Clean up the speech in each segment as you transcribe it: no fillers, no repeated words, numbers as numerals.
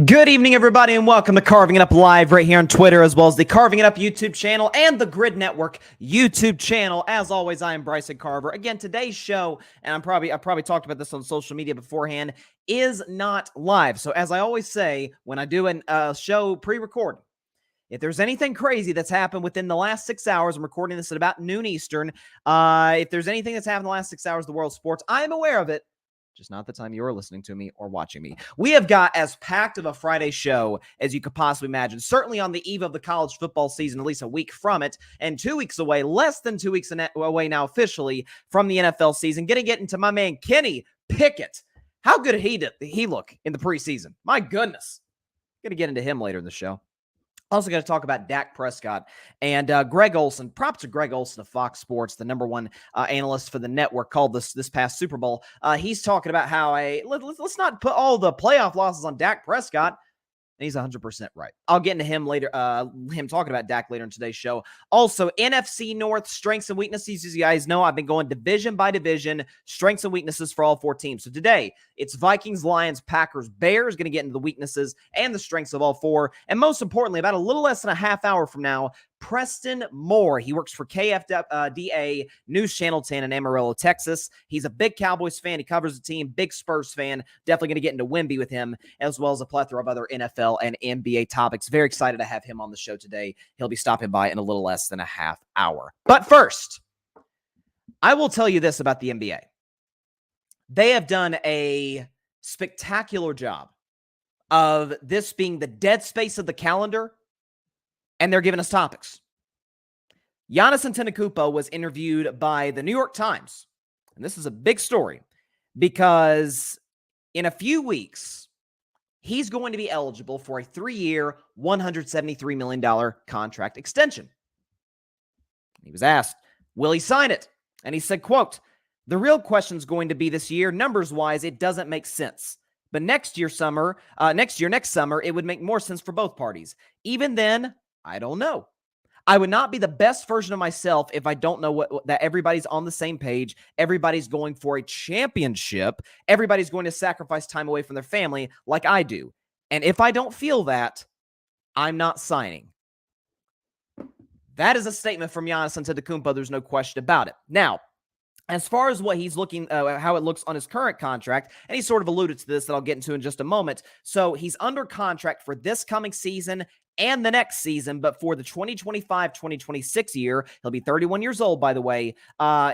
Good evening, everybody, and welcome to Carving It Up Live right here on Twitter, as well as the Carving It Up YouTube channel and the Grid Network YouTube channel. As always, I am Bryson Carver. Again, today's show, and I probably talked about this on social media beforehand, is not live. So as I always say, when I do a show pre-recorded, if there's anything crazy that's happened within the last 6 hours, I'm recording this at about noon Eastern. If there's anything that's happened in the last 6 hours of the world of sports, I'm aware of it. Just not the time you're listening to me or watching me. We have got as packed of a Friday show as you could possibly imagine. Certainly on the eve of the college football season, at least a week from it, and 2 weeks away, less than 2 weeks away now officially from the NFL season. Gonna get into my man Kenny Pickett. How good did he look in the preseason? My goodness. Gonna get into him later in the show. Also going to talk about Dak Prescott and Greg Olsen. Props to Greg Olsen of Fox Sports, the number one analyst for the network, called this past Super Bowl. He's talking about how let's not put all the playoff losses on Dak Prescott. And he's 100% right. I'll get into him later, him talking about Dak later in today's show. Also, NFC North strengths and weaknesses. As you guys know, I've been going division by division, strengths and weaknesses for all four teams. So today, it's Vikings, Lions, Packers, Bears. Going to get into the weaknesses and the strengths of all four. And most importantly, about a little less than a half hour from now, Preston Moore. He works for KFDA News Channel 10 in Amarillo, Texas. He's a big Cowboys fan. He covers the team. Big Spurs fan. Definitely going to get into Wemby with him, as well as a plethora of other NFL and NBA topics. Very excited to have him on the show today. He'll be stopping by in a little less than a half hour. But first, I will tell you this about the NBA. They have done a spectacular job of this being the dead space of the calendar, and they're giving us topics. Giannis Antetokounmpo was interviewed by the New York Times, and this is a big story because in a few weeks, he's going to be eligible for a 3-year, $173 million contract extension. He was asked, will he sign it? And he said, quote, "The real question is going to be this year, numbers-wise, it doesn't make sense. But next summer, it would make more sense for both parties. Even then, I don't know. I would not be the best version of myself if I don't know that everybody's on the same page. Everybody's going for a championship. Everybody's going to sacrifice time away from their family like I do. And if I don't feel that, I'm not signing." That is a statement from Giannis Antetokounmpo. There's no question about it. Now, as far as what he's looking, how it looks on his current contract, and he sort of alluded to this that I'll get into in just a moment. So he's under contract for this coming season and the next season, but for the 2025-2026 year, he'll be 31 years old, by the way.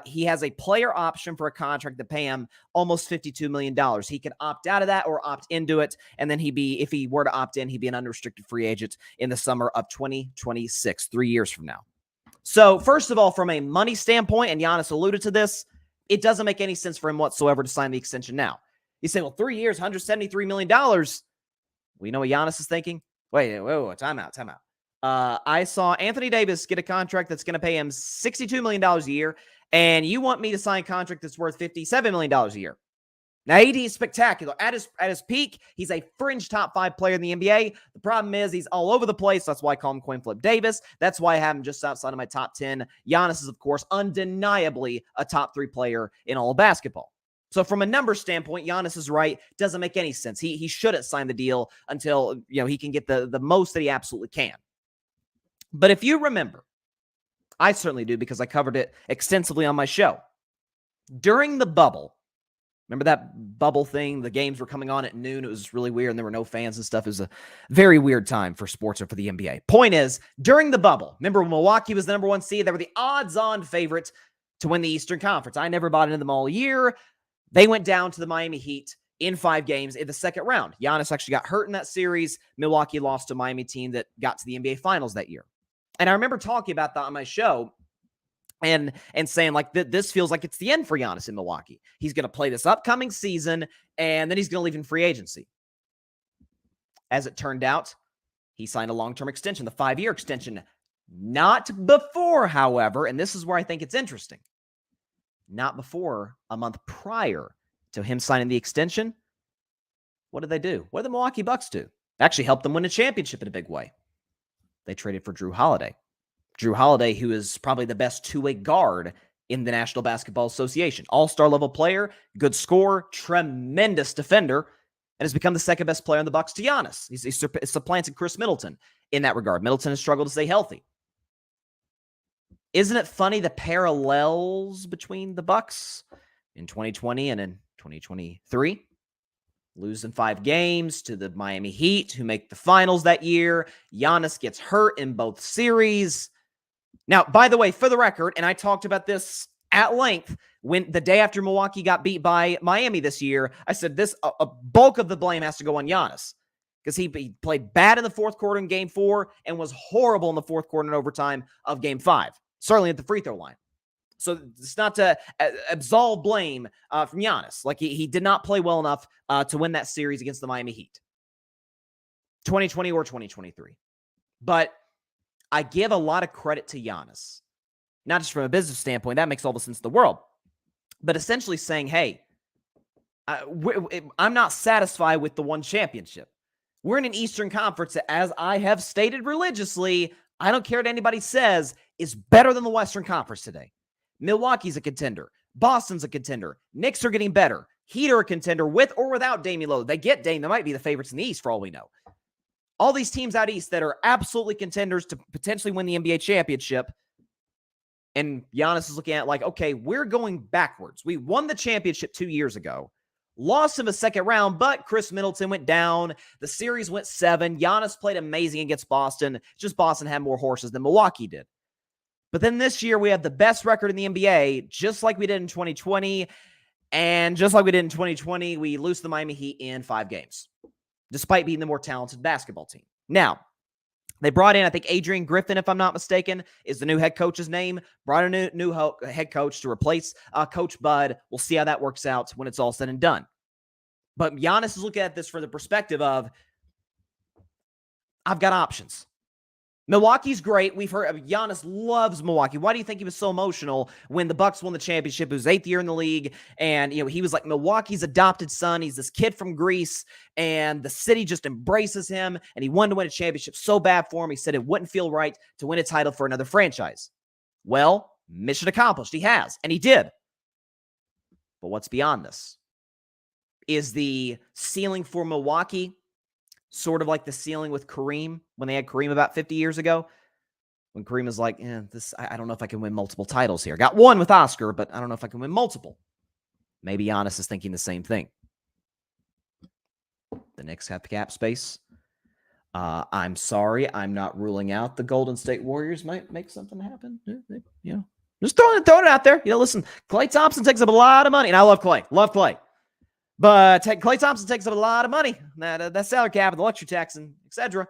He has a player option for a contract to pay him almost $52 million. He can opt out of that or opt into it, and then if he were to opt in, he'd be an unrestricted free agent in the summer of 2026, 3 years from now. So, first of all, from a money standpoint, and Giannis alluded to this, it doesn't make any sense for him whatsoever to sign the extension now. You say, well, 3 years, $173 million. We know what Giannis is thinking. Wait, time out. I saw Anthony Davis get a contract that's going to pay him $62 million a year, and you want me to sign a contract that's worth $57 million a year. Now, AD is spectacular. At his peak, he's a fringe top 5 player in the NBA. The problem is he's all over the place. That's why I call him Coin Flip Davis. That's why I have him just outside of my top 10. Giannis is, of course, undeniably a top 3 player in all of basketball. So from a number standpoint, Giannis is right. Doesn't make any sense. He shouldn't sign the deal until he can get the most that he absolutely can. But if you remember, I certainly do because I covered it extensively on my show. During the bubble, remember that bubble thing? The games were coming on at noon. It was really weird, and there were no fans and stuff. It was a very weird time for sports or for the NBA. Point is, during the bubble, remember when Milwaukee was the number 1 seed? They were the odds-on favorites to win the Eastern Conference. I never bought into them all year. They went down to the Miami Heat in 5 games in the second round. Giannis actually got hurt in that series. Milwaukee lost to a Miami team that got to the NBA Finals that year. And I remember talking about that on my show and saying, like, this feels like it's the end for Giannis in Milwaukee. He's going to play this upcoming season, and then he's going to leave in free agency. As it turned out, he signed a long-term extension, the 5-year extension. Not before, however, and this is where I think it's interesting, not before a month prior to him signing the extension, what did they do? What did the Milwaukee Bucks do? Actually helped them win a championship in a big way. They traded for Drew Holiday. Drew Holiday, who is probably the best two-way guard in the National Basketball Association. All-star level player, good scorer, tremendous defender. and has become the second best player on the Bucks to Giannis. He's supplanted Chris Middleton in that regard. Middleton has struggled to stay healthy. Isn't it funny the parallels between the Bucks in 2020 and in 2023? Losing 5 games to the Miami Heat, who make the finals that year. Giannis gets hurt in both series. Now, by the way, for the record, and I talked about this at length when the day after Milwaukee got beat by Miami this year, I said a bulk of the blame has to go on Giannis because he played bad in the fourth quarter in Game 4 and was horrible in the fourth quarter and overtime of Game 5, certainly at the free throw line. So it's not to absolve blame from Giannis. Like he did not play well enough to win that series against the Miami Heat, 2020 or 2023. But I give a lot of credit to Giannis, not just from a business standpoint. That makes all the sense in the world. But essentially saying, hey, I'm not satisfied with the one championship. We're in an Eastern Conference that, as I have stated religiously, I don't care what anybody says, is better than the Western Conference today. Milwaukee's a contender. Boston's a contender. Knicks are getting better. Heat are a contender with or without Damian Lillard. They get Dame. They might be the favorites in the East for all we know. All these teams out East that are absolutely contenders to potentially win the NBA championship. And Giannis is looking at like, okay, we're going backwards. We won the championship 2 years ago. Lost in the second round, but Chris Middleton went down. The series went 7. Giannis played amazing against Boston. Just Boston had more horses than Milwaukee did. But then this year, we have the best record in the NBA, just like we did in 2020. And just like we did in 2020, we lose to the Miami Heat in 5 games, despite being the more talented basketball team. Now, they brought in, I think, Adrian Griffin, if I'm not mistaken, is the new head coach's name. Brought a new head coach to replace Coach Bud. We'll see how that works out when it's all said and done. But Giannis is looking at this from the perspective of, I've got options. Milwaukee's great. We've heard Giannis loves Milwaukee. Why do you think he was so emotional when the Bucks won the championship? It was 8th year in the league, and he was like Milwaukee's adopted son. He's this kid from Greece, and the city just embraces him, and he wanted to win a championship so bad for him. He said it wouldn't feel right to win a title for another franchise. Well, mission accomplished. He has, and he did. But what's beyond this? Is the ceiling for Milwaukee sort of like the ceiling with Kareem when they had Kareem about 50 years ago? When Kareem was like, I don't know if I can win multiple titles here. Got one with Oscar, but I don't know if I can win multiple. Maybe Giannis is thinking the same thing. The Knicks have the cap space. I'm sorry. I'm not ruling out the Golden State Warriors might make something happen. Just throwing it out there. Listen, Klay Thompson takes up a lot of money, and I love Klay. Love Klay. But Klay Thompson takes up a lot of money. That salary cap and the luxury tax and etc.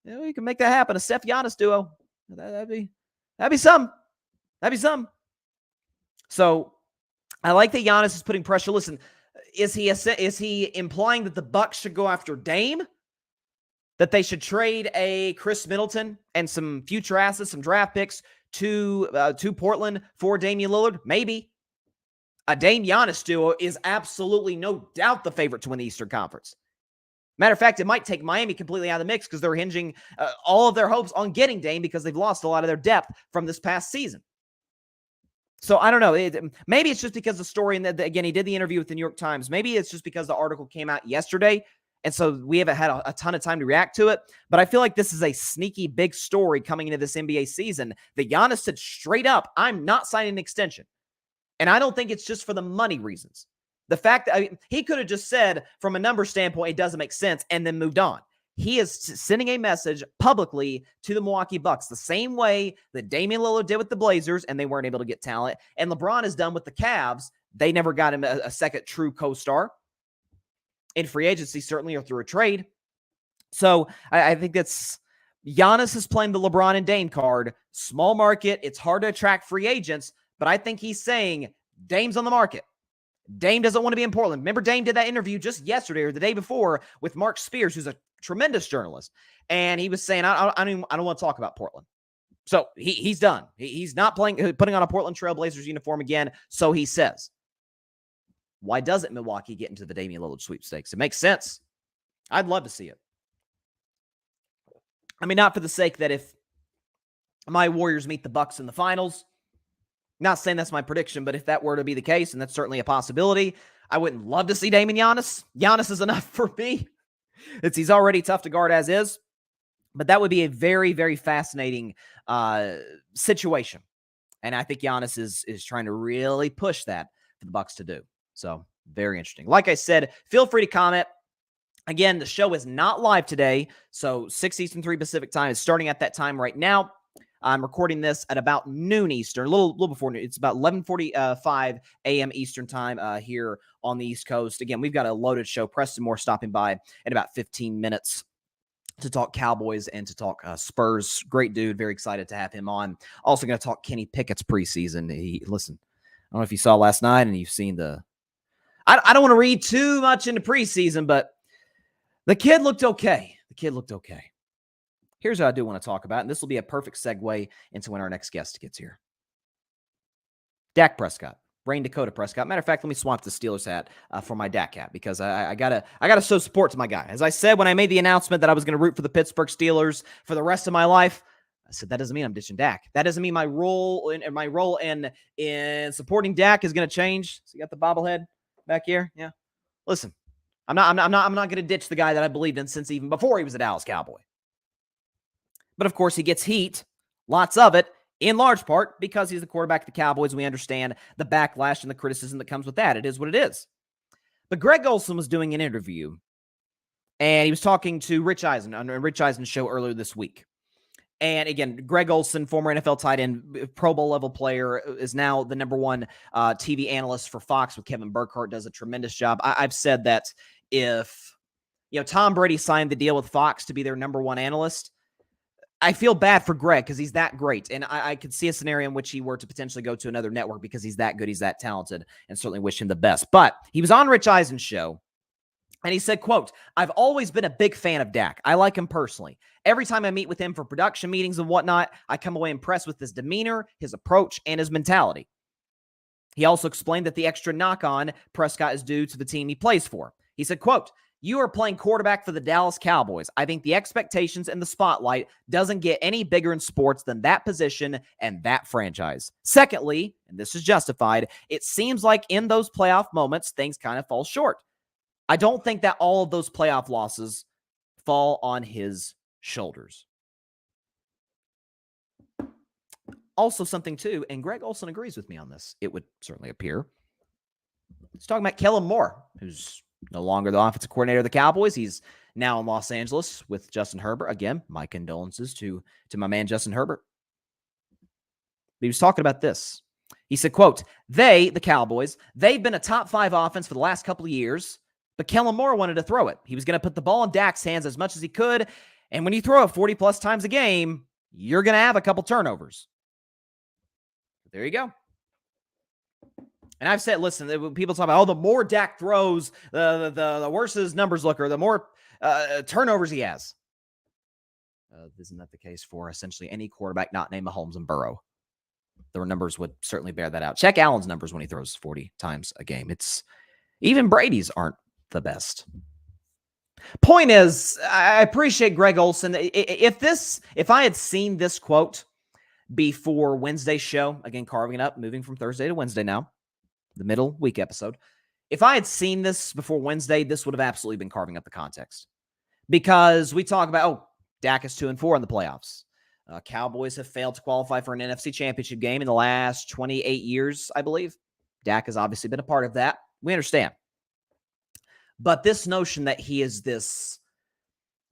We can make that happen. A Steph Giannis duo. That'd be something. That'd be something. So I like that Giannis is putting pressure. Listen, is he implying that the Bucks should go after Dame? That they should trade a Chris Middleton and some future assets, some draft picks to Portland for Damian Lillard? Maybe. A Dame Giannis duo is absolutely no doubt the favorite to win the Eastern Conference. Matter of fact, it might take Miami completely out of the mix because they're hinging all of their hopes on getting Dame because they've lost a lot of their depth from this past season. So I don't know. Maybe it's just because the story, and again, he did the interview with the New York Times. Maybe it's just because the article came out yesterday, and so we haven't had a ton of time to react to it. But I feel like this is a sneaky big story coming into this NBA season that Giannis said straight up, I'm not signing an extension. And I don't think it's just for the money reasons. The fact that he could have just said, from a number standpoint, it doesn't make sense, and then moved on. He is sending a message publicly to the Milwaukee Bucks, the same way that Damian Lillard did with the Blazers, and they weren't able to get talent. And LeBron has done with the Cavs. They never got him a second true co-star in free agency, certainly, or through a trade. So I think that's Giannis is playing the LeBron and Dame card. Small market. It's hard to attract free agents. But I think he's saying Dame's on the market. Dame doesn't want to be in Portland. Remember, Dame did that interview just yesterday or the day before with Mark Spears, who's a tremendous journalist. And he was saying, I don't want to talk about Portland. So he's done. He's not putting on a Portland Trailblazers uniform again, so he says. Why doesn't Milwaukee get into the Damian Lillard sweepstakes? It makes sense. I'd love to see it. I mean, not for the sake that if my Warriors meet the Bucks in the finals, Not saying that's my prediction, but if that were to be the case, and that's certainly a possibility, I wouldn't love to see Damian Giannis. Giannis is enough for me. He's already tough to guard as is, but that would be a very, very fascinating situation. And I think Giannis is trying to really push that for the Bucks to do. So very interesting. Like I said, feel free to comment. Again, the show is not live today, so 6 Eastern, 3 Pacific time is starting at that time right now. I'm recording this at about noon Eastern, a little before noon. It's about 11:45 a.m. Eastern time here on the East Coast. Again, we've got a loaded show. Preston Moore stopping by in about 15 minutes to talk Cowboys and to talk Spurs. Great dude. Very excited to have him on. Also going to talk Kenny Pickett's preseason. Listen, I don't know if you saw last night and you've seen the... I don't want to read too much into preseason, but the kid looked okay. Here's what I do want to talk about, and this will be a perfect segue into when our next guest gets here. Dak Prescott, Rain Dakota Prescott. Matter of fact, let me swap the Steelers hat for my Dak hat because I gotta show support to my guy. As I said when I made the announcement that I was going to root for the Pittsburgh Steelers for the rest of my life, I said that doesn't mean I'm ditching Dak. That doesn't mean my role in supporting Dak is going to change. So you got the bobblehead back here, yeah. Listen, I'm not going to ditch the guy that I believed in since even before he was a Dallas Cowboy. But, of course, he gets heat, lots of it, in large part because he's the quarterback of the Cowboys. We understand the backlash and the criticism that comes with that. It is what it is. But Greg Olsen was doing an interview, and he was talking to Rich Eisen on Rich Eisen's show earlier this week. And, again, Greg Olsen, former NFL tight end, Pro Bowl level player, is now the number one TV analyst for Fox with Kevin Burkhardt, does a tremendous job. I've said that if Tom Brady signed the deal with Fox to be their number one analyst, I feel bad for Greg because he's that great. And I could see a scenario in which he were to potentially go to another network because he's that good, he's that talented, and certainly wish him the best. But he was on Rich Eisen's show, and he said, quote, "I've always been a big fan of Dak. I like him personally. Every time I meet with him for production meetings and whatnot, I come away impressed with his demeanor, his approach, and his mentality." He also explained that the extra knock on Prescott is due to the team he plays for. He said, quote, "You are playing quarterback for the Dallas Cowboys. I think the expectations and the spotlight doesn't get any bigger in sports than that position and that franchise. Secondly, and this is justified, it seems like in those playoff moments, things kind of fall short. I don't think that all of those playoff losses fall on his shoulders." Also something too, and Greg Olsen agrees with me on this, it would certainly appear. He's talking about Kellen Moore, who's no longer the offensive coordinator of the Cowboys. He's now in Los Angeles with Justin Herbert. Again, my condolences to my man, Justin Herbert. But he was talking about this. He said, quote, the Cowboys, they've been a top 5 offense for the last couple of years, but Kellen Moore wanted to throw it. He was going to put the ball in Dak's hands as much as he could. And when you throw it 40-plus times a game, you're going to have a couple turnovers. There you go. And I've said, listen, when people talk about, the more Dak throws, the worse his numbers look, or the more turnovers he has. Isn't that the case for essentially any quarterback not named Mahomes and Burrow? Their numbers would certainly bear that out. Check Allen's numbers when he throws 40 times a game. Even Brady's aren't the best. Point is, I appreciate Greg Olsen. If I had seen this quote before Wednesday's show, again, carving it up, moving from Thursday to Wednesday now, the middle week episode. If I had seen this before Wednesday, this would have absolutely been carving up the context. Because we talk about, Dak is 2-4 in the playoffs. Cowboys have failed to qualify for an NFC championship game in the last 28 years, I believe. Dak has obviously been a part of that. We understand. But this notion that he is this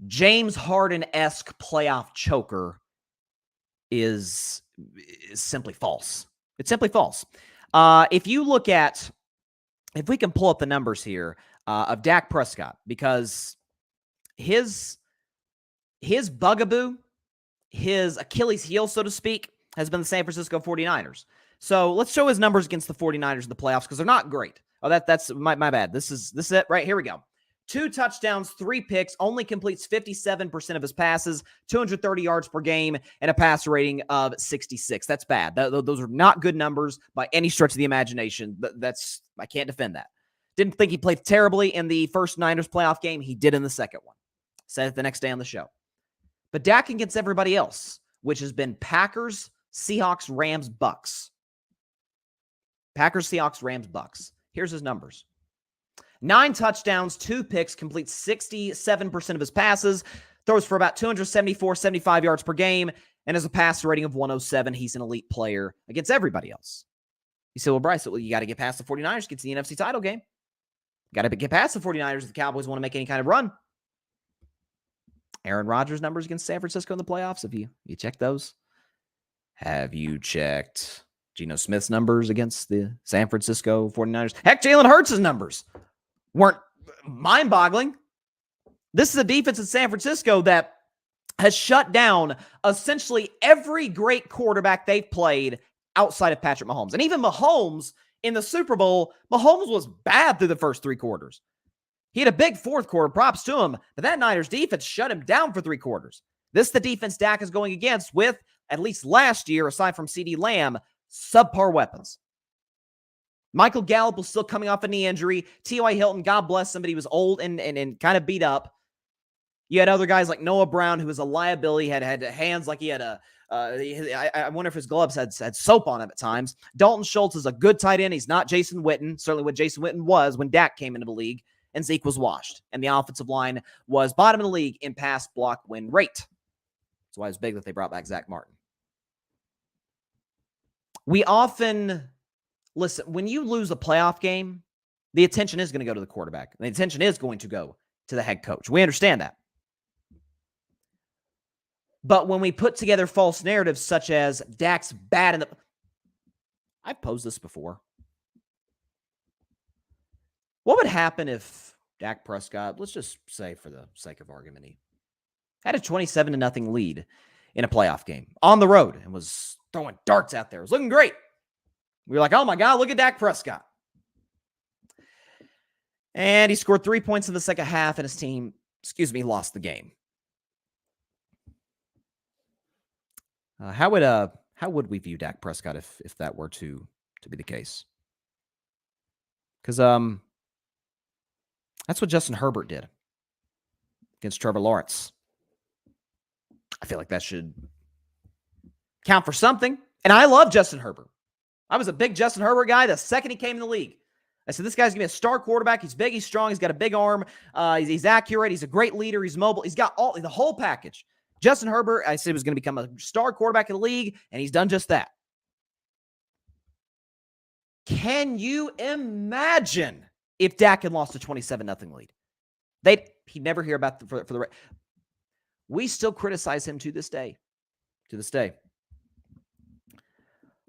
James Harden-esque playoff choker is simply false. It's simply false. If we can pull up the numbers here of Dak Prescott, because his bugaboo, his Achilles heel, so to speak, has been the San Francisco 49ers. So let's show his numbers against the 49ers in the playoffs because they're not great. Oh, that's my bad. This is it right here. We go. 2 touchdowns, 3 picks, only completes 57% of his passes, 230 yards per game, and a passer rating of 66. That's bad. Those are not good numbers by any stretch of the imagination. I can't defend that. Didn't think he played terribly in the first Niners playoff game. He did in the second one. Said it the next day on the show. But Dak against everybody else, which has been Packers, Seahawks, Rams, Bucks. Packers, Seahawks, Rams, Bucks. Here's his numbers. 9 touchdowns, 2 picks, completes 67% of his passes, throws for about 274, 75 yards per game, and has a passer rating of 107. He's an elite player against everybody else. You say, well, Bryce, you got to get past the 49ers to get to the NFC title game. Got to get past the 49ers if the Cowboys want to make any kind of run. Aaron Rodgers' numbers against San Francisco in the playoffs, have you checked those? Have you checked Geno Smith's numbers against the San Francisco 49ers? Heck, Jalen Hurts' numbers weren't mind-boggling. This is a defense in San Francisco that has shut down essentially every great quarterback they've played outside of Patrick Mahomes. And even Mahomes in the Super Bowl, Mahomes was bad through the first 3 quarters. He had a big fourth quarter, props to him, but that Niners defense shut him down for 3 quarters. This is the defense Dak is going against with, at least last year, aside from CeeDee Lamb, subpar weapons. Michael Gallup was still coming off a knee injury. T.Y. Hilton, God bless him, but he was old and kind of beat up. You had other guys like Noah Brown, who was a liability, had hands like he had I wonder if his gloves had soap on him at times. Dalton Schultz is a good tight end. He's not Jason Witten, certainly what Jason Witten was when Dak came into the league, and Zeke was washed. And the offensive line was bottom of the league in pass block win rate. That's why it was big that they brought back Zach Martin. We often, listen, when you lose a playoff game, the attention is going to go to the quarterback. And the attention is going to go to the head coach. We understand that. But when we put together false narratives such as Dak's bad in the... I've posed this before. What would happen if Dak Prescott, let's just say for the sake of argument, he had a 27-0 lead in a playoff game on the road and was throwing darts out there. It was looking great. We were like, oh my God, look at Dak Prescott. And he scored 3 points in the second half and his team, lost the game. How would we view Dak Prescott if that were to be the case? Because that's what Justin Herbert did against Trevor Lawrence. I feel like that should count for something. And I love Justin Herbert. I was a big Justin Herbert guy the second he came in the league. I said, this guy's going to be a star quarterback. He's big, he's strong, he's got a big arm, he's accurate, he's a great leader, he's mobile, he's got the whole package. Justin Herbert, I said, was going to become a star quarterback in the league, and he's done just that. Can you imagine if Dak had lost a 27-0 lead? He'd never hear about for the. We still criticize him to this day. To this day.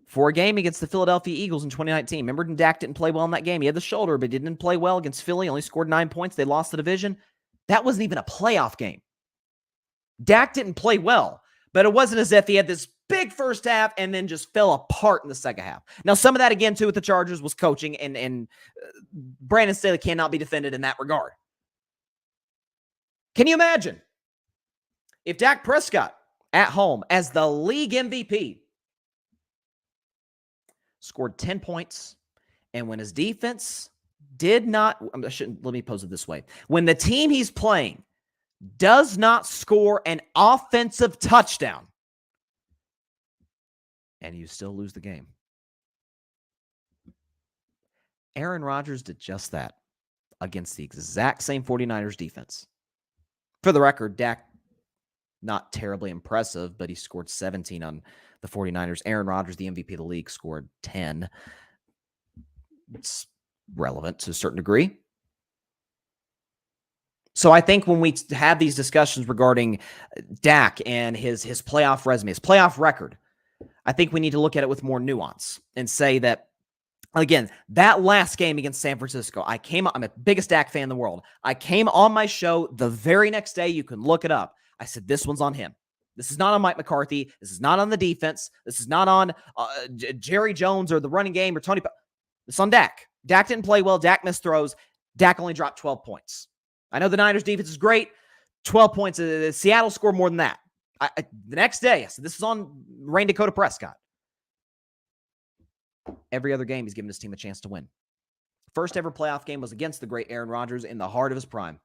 For a game against the Philadelphia Eagles in 2019. Remember, Dak didn't play well in that game. He had the shoulder, but didn't play well against Philly. Only scored 9 points. They lost the division. That wasn't even a playoff game. Dak didn't play well, but it wasn't as if he had this big first half and then just fell apart in the second half. Now, some of that, again, too, with the Chargers was coaching, and Brandon Staley cannot be defended in that regard. Can you imagine if Dak Prescott at home as the league MVP scored 10 points, and when his defense did not, let me pose it this way. When the team he's playing does not score an offensive touchdown, and you still lose the game. Aaron Rodgers did just that against the exact same 49ers defense. For the record, Dak, not terribly impressive, but he scored 17 on the 49ers. Aaron Rodgers, the MVP of the league, scored 10. It's relevant to a certain degree. So I think when we have these discussions regarding Dak and his playoff resume, his playoff record, I think we need to look at it with more nuance and say that, again, that last game against San Francisco, I'm the biggest Dak fan in the world. I came on my show the very next day. You can look it up. I said, this one's on him. This is not on Mike McCarthy. This is not on the defense. This is not on Jerry Jones or the running game or Tony. It's on Dak. Dak didn't play well. Dak missed throws. Dak only dropped 12 points. I know the Niners defense is great. 12 points. Seattle scored more than that. The next day, I said, this is on Rain Dakota Prescott. Every other game, he's given his team a chance to win. First ever playoff game was against the great Aaron Rodgers in the heart of his prime.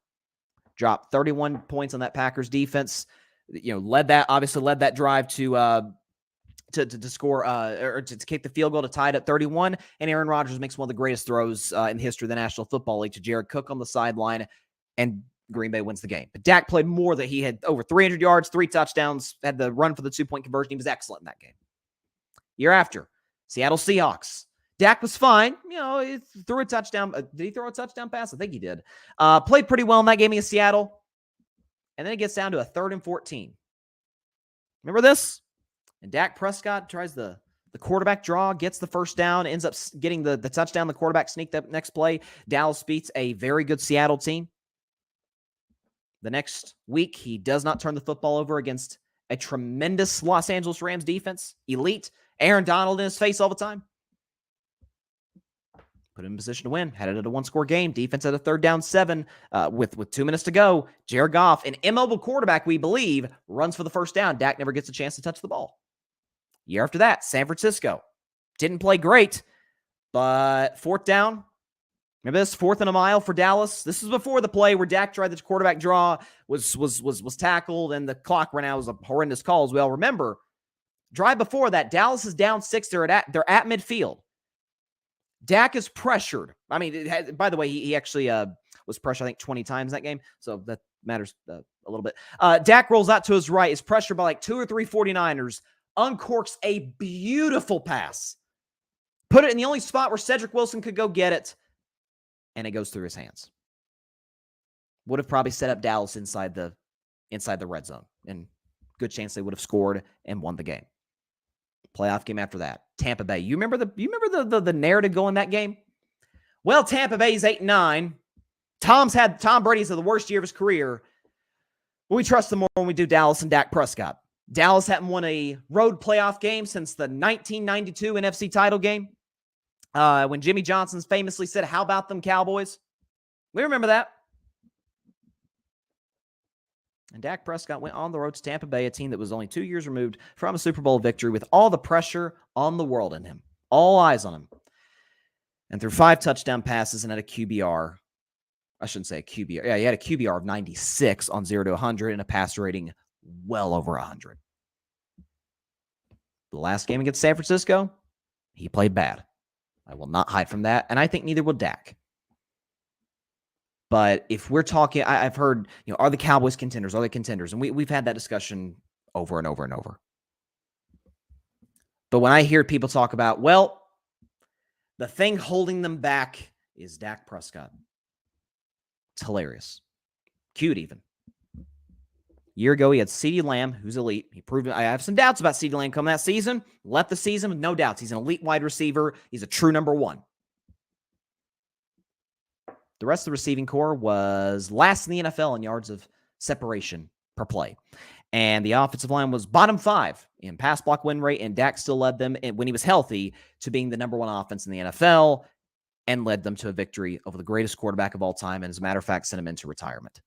Dropped 31 points on that Packers defense. Led that drive to to score or to kick the field goal to tie it at 31, and Aaron Rodgers makes one of the greatest throws in the history of the National Football League to Jared Cook on the sideline, and Green Bay wins the game. But Dak played more. That he had over 300 yards, 3 touchdowns, had the run for the 2-point conversion. He was excellent in that game. Year after, Seattle Seahawks. Dak was fine. He threw a touchdown. Did he throw a touchdown pass? I think he did. Played pretty well in that game against Seattle. And then it gets down to a 3rd and 14. Remember this? And Dak Prescott tries the quarterback draw, gets the first down, ends up getting the touchdown. The quarterback sneaked up next play. Dallas beats a very good Seattle team. The next week, he does not turn the football over against a tremendous Los Angeles Rams defense. Elite. Aaron Donald in his face all the time. Put him in position to win. Had it at a 1-score game. Defense at a 3rd down 7 with 2 minutes to go. Jared Goff, an immobile quarterback, we believe, runs for the first down. Dak never gets a chance to touch the ball. Year after that, San Francisco. Didn't play great, but 4th down. Remember this? 4th and a mile for Dallas. This is before the play where Dak tried the quarterback draw, was tackled, and the clock ran out. It was a horrendous call, as we all remember. Drive before that, Dallas is down 6. They're at midfield. Dak is pressured. I mean, by the way, he actually was pressured, I think, 20 times that game, so that matters a little bit. Dak rolls out to his right, is pressured by like 2 or 3 49ers, uncorks a beautiful pass, put it in the only spot where Cedric Wilson could go get it, and it goes through his hands. Would have probably set up Dallas inside the red zone, and good chance they would have scored and won the game. Playoff game after that, Tampa Bay. You remember the narrative going that game? Well, Tampa Bay's 8-9. Tom Brady's had the worst year of his career. But we trust them more when we do Dallas and Dak Prescott. Dallas hadn't won a road playoff game since the 1992 NFC title game. When Jimmy Johnson famously said, "How about them Cowboys?" We remember that. And Dak Prescott went on the road to Tampa Bay, a team that was only 2 years removed from a Super Bowl victory, with all the pressure on the world in him. All eyes on him. And through 5 touchdown passes and had a QBR. I shouldn't say a QBR. Yeah, he had a QBR of 96 on 0 to 100 and a passer rating well over 100. The last game against San Francisco, he played bad. I will not hide from that, and I think neither will Dak. But if we're talking, I've heard, are the Cowboys contenders? Are they contenders? And we've had that discussion over and over and over. But when I hear people talk about, well, the thing holding them back is Dak Prescott. It's hilarious. Cute even. A year ago, he had CeeDee Lamb, who's elite. He proved it. I have some doubts about CeeDee Lamb coming that season. Left the season with no doubts. He's an elite wide receiver. He's a true number 1. The rest of the receiving core was last in the NFL in yards of separation per play. And the offensive line was bottom 5 in pass block win rate, and Dak still led them, when he was healthy, to being the number 1 offense in the NFL and led them to a victory over the greatest quarterback of all time, and as a matter of fact, sent him into retirement.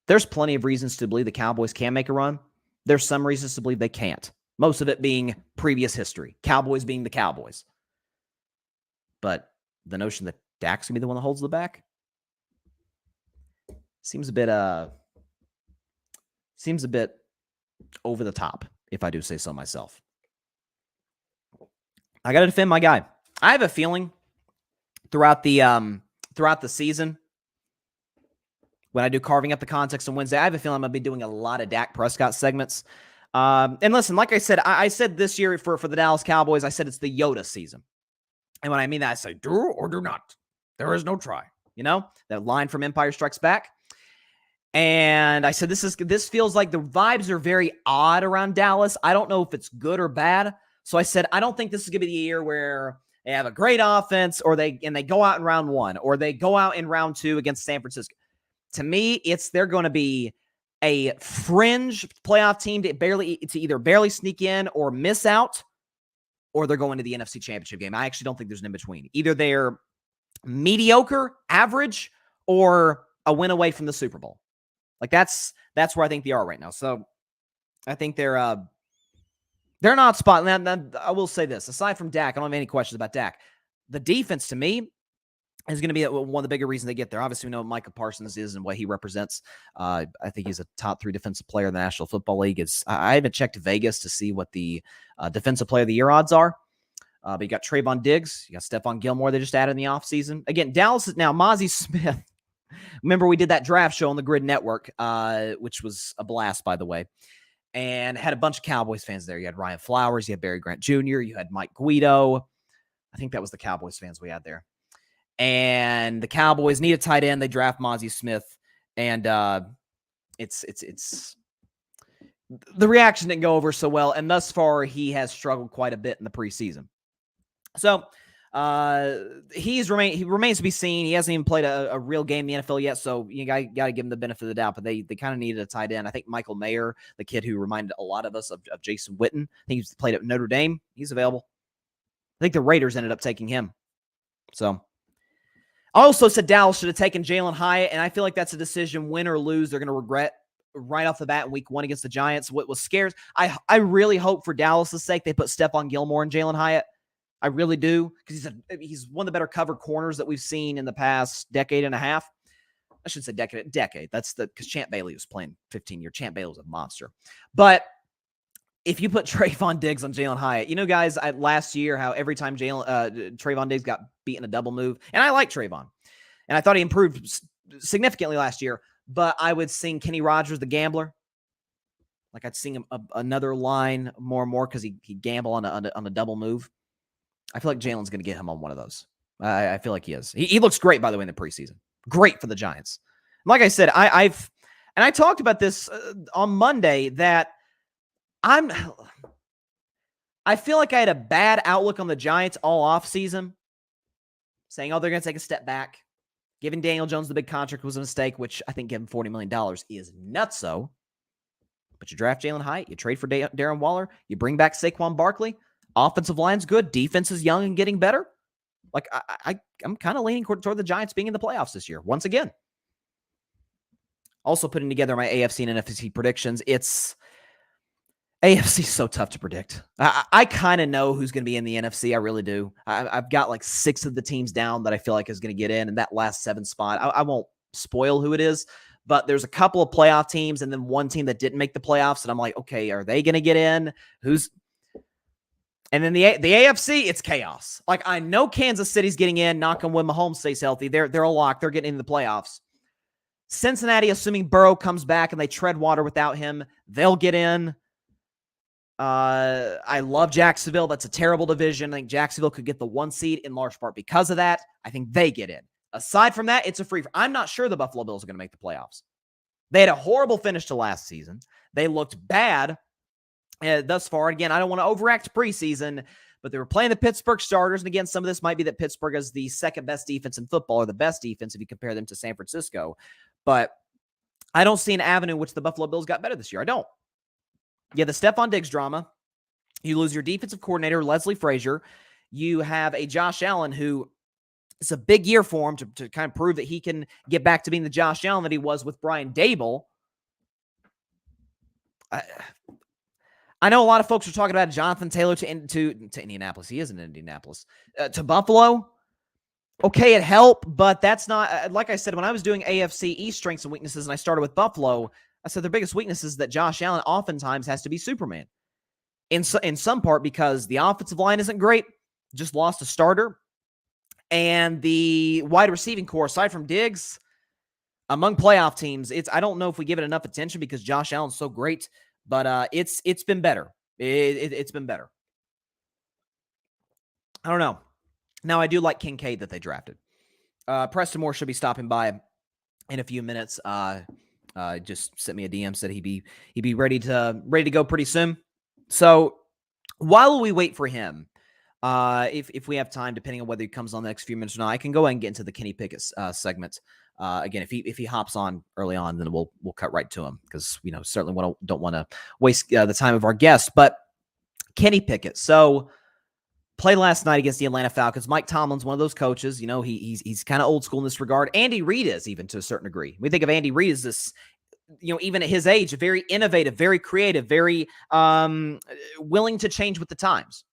There's plenty of reasons to believe the Cowboys can make a run. There's some reasons to believe they can't. Most of it being previous history. Cowboys being the Cowboys. But the notion that Dak's going to be the one that holds the back seems a bit over the top, if I do say so myself. I got to defend my guy. I have a feeling throughout the season, when I do carving up the context on Wednesday, I have a feeling I'm going to be doing a lot of Dak Prescott segments. And listen, like I said, I said this year for the Dallas Cowboys, I said it's the Yoda season. And when I mean that, I say, do or do not. There is no try. That line from Empire Strikes Back. And I said, this feels like the vibes are very odd around Dallas. I don't know if it's good or bad. So I said, I don't think this is going to be the year where they have a great offense or they go out in round 1 or they go out in round 2 against San Francisco. To me, they're going to be a fringe playoff team to either barely sneak in or miss out, or they're going to the NFC Championship game. I actually don't think there's an in-between. Either they're mediocre, average, or a win away from the Super Bowl. Like, that's where I think they are right now. So I think they're not spot. Now, I will say this. Aside from Dak, I don't have any questions about Dak. The defense, to me, is going to be one of the bigger reasons they get there. Obviously, we know what Micah Parsons is and what he represents. I think he's a top 3 defensive player in the National Football League. I haven't checked Vegas to see what the Defensive Player of the Year odds are. But you got Trayvon Diggs. You got Stephon Gilmore they just added in the offseason. Again, Dallas is now Mozzie Smith. Remember, we did that draft show on the Grid Network, which was a blast, by the way, and had a bunch of Cowboys fans there. You had Ryan Flowers. You had Barry Grant Jr. You had Mike Guido. I think that was the Cowboys fans we had there. And the Cowboys need a tight end. They draft Mozzie Smith, and it's the reaction didn't go over so well. And thus far, he has struggled quite a bit in the preseason. So he remains to be seen. He hasn't even played a real game in the NFL yet, so you got to give him the benefit of the doubt. But they kind of needed a tight end. I think Michael Mayer, the kid who reminded a lot of us of Jason Witten, I think he's played at Notre Dame. He's available. I think the Raiders ended up taking him. So I also said Dallas should have taken Jalen Hyatt, and I feel like that's a decision, win or lose, they're going to regret right off the bat in week 1 against the Giants. What was scares, I really hope for Dallas' sake they put Stephon Gilmore and Jalen Hyatt. I really do, because he's one of the better cover corners that we've seen in the past decade and a half. I should say decade. That's because Champ Bailey was playing 15 years. Champ Bailey was a monster. But if you put Trayvon Diggs on Jalen Hyatt, guys, last year, how every time Trayvon Diggs got beaten a double move, and I like Trayvon, and I thought he improved significantly last year, but I would sing Kenny Rogers, the gambler. Like I'd sing him another line more and more because he gamble on a double move. I feel like Jalen's going to get him on one of those. I feel like he is. He looks great, by the way, in the preseason. Great for the Giants. Like I said, I talked about this on Monday that I feel like I had a bad outlook on the Giants all offseason, saying, they're going to take a step back. Giving Daniel Jones the big contract was a mistake, which I think giving $40 million is nutso. But you draft Jalen Hyatt, you trade for Darren Waller, you bring back Saquon Barkley. Offensive line's good. Defense is young and getting better. Like, I'm kind of leaning toward the Giants being in the playoffs this year, once again. Also putting together my AFC and NFC predictions. AFC is so tough to predict. I kind of know who's going to be in the NFC. I really do. I've got like 6 of the teams down that I feel like is going to get in, and that last 7 spot, I won't spoil who it is, but there's a couple of playoff teams and then one team that didn't make the playoffs, and I'm like, okay, are they going to get in? And then the AFC, it's chaos. Like, I know Kansas City's getting in. Knock on wood, Mahomes stays healthy. They're a lock. They're getting into the playoffs. Cincinnati, assuming Burrow comes back and they tread water without him, they'll get in. I love Jacksonville. That's a terrible division. I think Jacksonville could get the 1 seed in large part because of that. I think they get in. Aside from that, it's a free. I'm not sure the Buffalo Bills are going to make the playoffs. They had a horrible finish to last season. They looked bad thus far. Again, I don't want to overact preseason, but they were playing the Pittsburgh starters. And again, some of this might be that Pittsburgh is the second best defense in football, or the best defense if you compare them to San Francisco. But I don't see an avenue in which the Buffalo Bills got better this year. I don't. Yeah, the Stephon Diggs drama. You lose your defensive coordinator, Leslie Frazier. You have a Josh Allen who, it's a big year for him to kind of prove that he can get back to being the Josh Allen that he was with Brian Dable. I know a lot of folks are talking about Jonathan Taylor to Indianapolis. He is in Indianapolis. To Buffalo. Okay, it helped, but that's not, like I said, when I was doing AFC East strengths and weaknesses and I started with Buffalo, I said their biggest weakness is that Josh Allen oftentimes has to be Superman. In some part because the offensive line isn't great, just lost a starter, and the wide receiving core, aside from Diggs, among playoff teams, I don't know if we give it enough attention because Josh Allen's so great, but it's been better. It's been better. I don't know. Now, I do like Kincaid that they drafted. Preston Moore should be stopping by in a few minutes. Just sent me a DM, said he'd be ready to go pretty soon. So while we wait for him, if we have time, depending on whether he comes on the next few minutes or not, I can go ahead and get into the Kenny Pickett segment. Again, if he hops on early on, then we'll cut right to him because certainly don't want to waste the time of our guests. But Kenny Pickett, so played last night against the Atlanta Falcons. Mike Tomlin's one of those coaches. He's kind of old school in this regard. Andy Reid is, even to a certain degree. We think of Andy Reid as this, even at his age, very innovative, very creative, very willing to change with the times.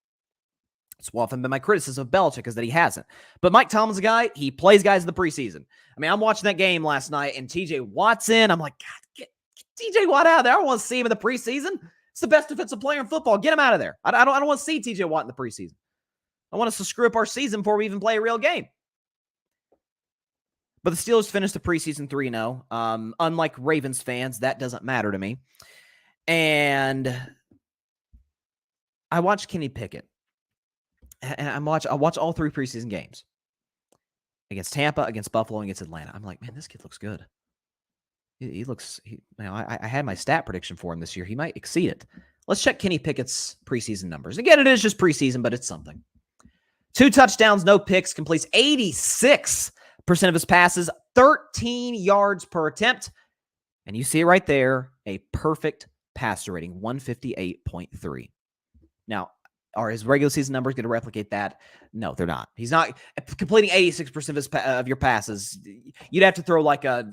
It's often been my criticism of Belichick is that he hasn't. But Mike Tomlin's a guy, he plays guys in the preseason. I mean, I'm watching that game last night and TJ Watt's in. I'm like, God, get TJ Watt out of there. I don't want to see him in the preseason. It's the best defensive player in football. Get him out of there. I don't want to see TJ Watt in the preseason. I want us to screw up our season before we even play a real game. But the Steelers finished the preseason 3-0. Unlike Ravens fans, that doesn't matter to me. And I watched Kenny Pickett. And I watch all 3 preseason games. Against Tampa, against Buffalo, and against Atlanta. I'm like, man, this kid looks good. He looks, I had my stat prediction for him this year. He might exceed it. Let's check Kenny Pickett's preseason numbers. Again, it is just preseason, but it's something. 2 touchdowns, no picks, completes 86% of his passes, 13 yards per attempt. And you see it right there, a perfect passer rating, 158.3. Now, are his regular season numbers going to replicate that? No, they're not. He's not completing 86% of your passes. You'd have to throw like a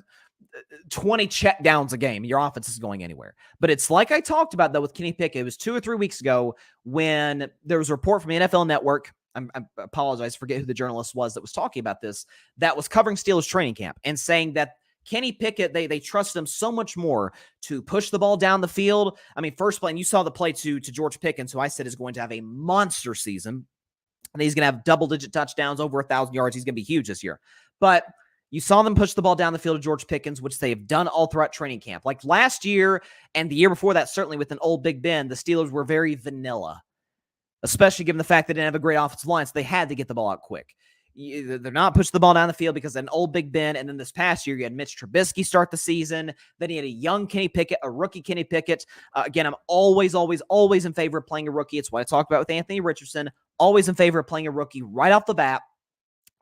20 check downs a game. Your offense is going anywhere. But it's like I talked about, though, with Kenny Pickett. It was 2 or 3 weeks ago when there was a report from the NFL Network. I apologize, forget who the journalist was that was talking about this, that was covering Steelers training camp and saying that Kenny Pickett, they trust him so much more to push the ball down the field. I mean, first play, and you saw the play to George Pickens, who I said is going to have a monster season. And he's going to have double-digit touchdowns, over 1,000 yards. He's going to be huge this year. But you saw them push the ball down the field to George Pickens, which they have done all throughout training camp. Like last year and the year before that, certainly with an old Big Ben, the Steelers were very vanilla, especially given the fact they didn't have a great offensive line, so they had to get the ball out quick. They're not pushing the ball down the field because of an old Big Ben. And then this past year, you had Mitch Trubisky start the season. Then you had a young Kenny Pickett, a rookie Kenny Pickett. Again, I'm always in favor of playing a rookie. It's what I talked about with Anthony Richardson. Always in favor of playing a rookie right off the bat.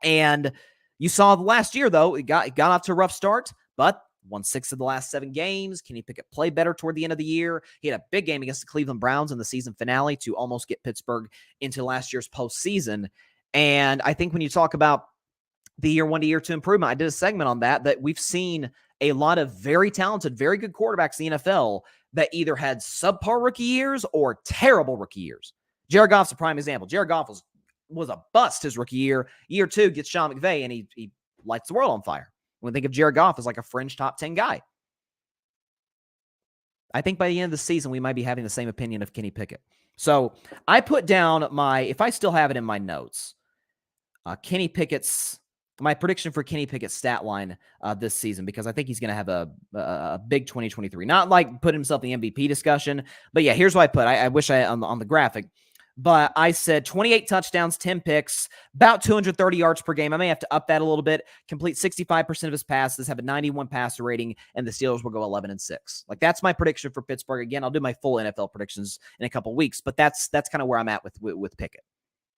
And you saw the last year, though, it got off to a rough start, but won 6 of the last 7 games. Kenny Pickett played better toward the end of the year. He had a big game against the Cleveland Browns in the season finale to almost get Pittsburgh into last year's postseason. And I think when you talk about the year 1 to year 2 improvement, I did a segment on that we've seen a lot of very talented, very good quarterbacks in the NFL that either had subpar rookie years or terrible rookie years. Jared Goff's a prime example. Jared Goff was a bust his rookie year. Year 2 gets Sean McVay, and he lights the world on fire. When we think of Jared Goff as like a fringe top 10 guy. I think by the end of the season, we might be having the same opinion of Kenny Pickett. So I put down if I still have it in my notes, Kenny Pickett's, my prediction for Kenny Pickett's stat line this season, because I think he's going to have a big 2023. Not like put himself in the MVP discussion, but yeah, here's what I put. I wish I on the graphic, but I said 28 touchdowns, 10 picks, about 230 yards per game. I may have to up that a little bit. Complete 65% of his passes, have a 91 passer rating, and the Steelers will go 11-6. Like that's my prediction for Pittsburgh. Again, I'll do my full NFL predictions in a couple weeks, but that's kind of where I'm at with Pickett.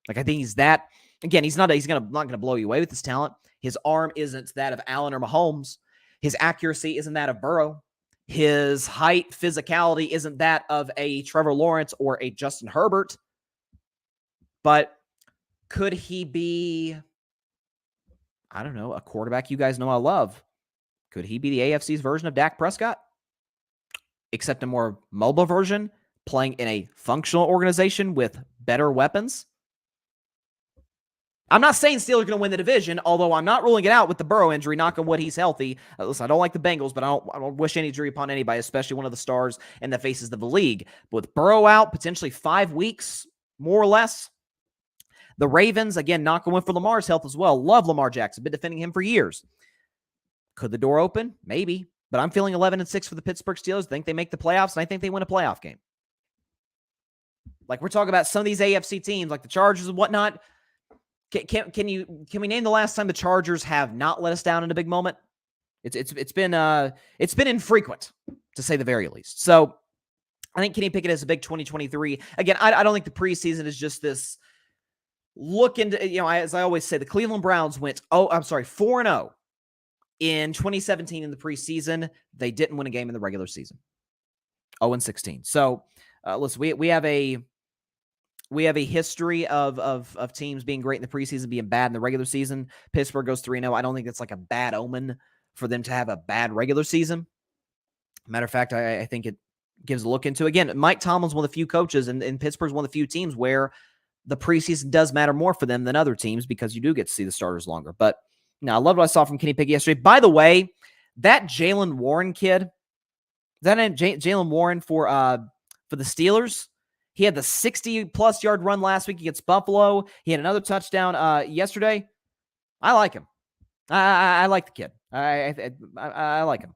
Like I think he's that. Again, he's not gonna blow you away with his talent. His arm isn't that of Allen or Mahomes. His accuracy isn't that of Burrow. His height, physicality isn't that of a Trevor Lawrence or a Justin Herbert. But could he be, I don't know, a quarterback you guys know I love? Could he be the AFC's version of Dak Prescott? Except a more mobile version, playing in a functional organization with better weapons? I'm not saying Steelers are going to win the division, although I'm not ruling it out with the Burrow injury. Knock on wood, he's healthy. Listen, I don't like the Bengals, but I don't wish any injury upon anybody, especially one of the stars and the faces of the league. But with Burrow out, potentially 5 weeks, more or less. The Ravens, again, knock on wood for Lamar's health as well. Love Lamar Jackson. Been defending him for years. Could the door open? Maybe. But I'm feeling 11-6 for the Pittsburgh Steelers. I think they make the playoffs, and I think they win a playoff game. Like we're talking about some of these AFC teams, like the Chargers and whatnot. Can we name the last time the Chargers have not let us down in a big moment? It's been infrequent, to say the very least. So I think Kenny Pickett has a big 2023. Again, I don't think the preseason is just this look into, as I always say, the Cleveland Browns went 4-0 in 2017 in the preseason. They didn't win a game in the regular season. 0-16. So listen, we have a history of teams being great in the preseason, being bad in the regular season. Pittsburgh goes 3-0. I don't think it's like a bad omen for them to have a bad regular season. Matter of fact, I think it gives a look into, again, Mike Tomlin's one of the few coaches, and Pittsburgh's one of the few teams where the preseason does matter more for them than other teams because you do get to see the starters longer. But I loved what I saw from Kenny Pickett yesterday. By the way, that Jalen Warren kid, is that Jalen Warren for the Steelers? He had the 60-plus yard run last week against Buffalo. He had another touchdown yesterday. I like him. I like the kid. I like him.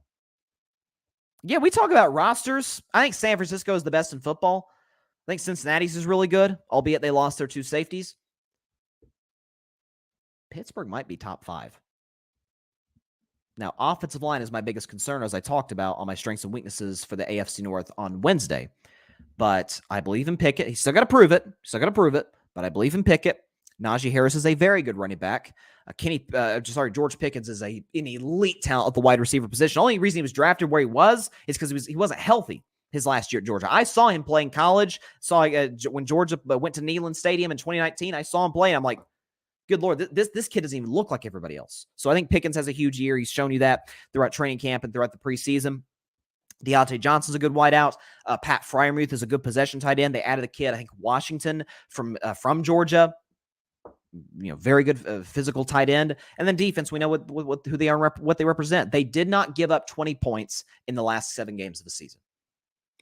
Yeah, we talk about rosters. I think San Francisco is the best in football. I think Cincinnati's is really good, albeit they lost their 2 safeties. Pittsburgh might be top 5. Now, offensive line is my biggest concern, as I talked about on my strengths and weaknesses for the AFC North on Wednesday. But I believe in Pickett. He's still got to prove it. But I believe in Pickett. Najee Harris is a very good running back. George Pickens is an elite talent at the wide receiver position. The only reason he was drafted where he was is because he wasn't healthy his last year at Georgia. I saw him play in college. When Georgia went to Neyland Stadium in 2019, I saw him play, and I'm like, good Lord, this kid doesn't even look like everybody else. So I think Pickens has a huge year. He's shown you that throughout training camp and throughout the preseason. Deontay Johnson's a good wideout. Pat Freiermuth is a good possession tight end. They added a kid, I think Washington from Georgia. Very good physical tight end. And then defense, we know who they are, what they represent. They did not give up 20 points in the last 7 games of the season.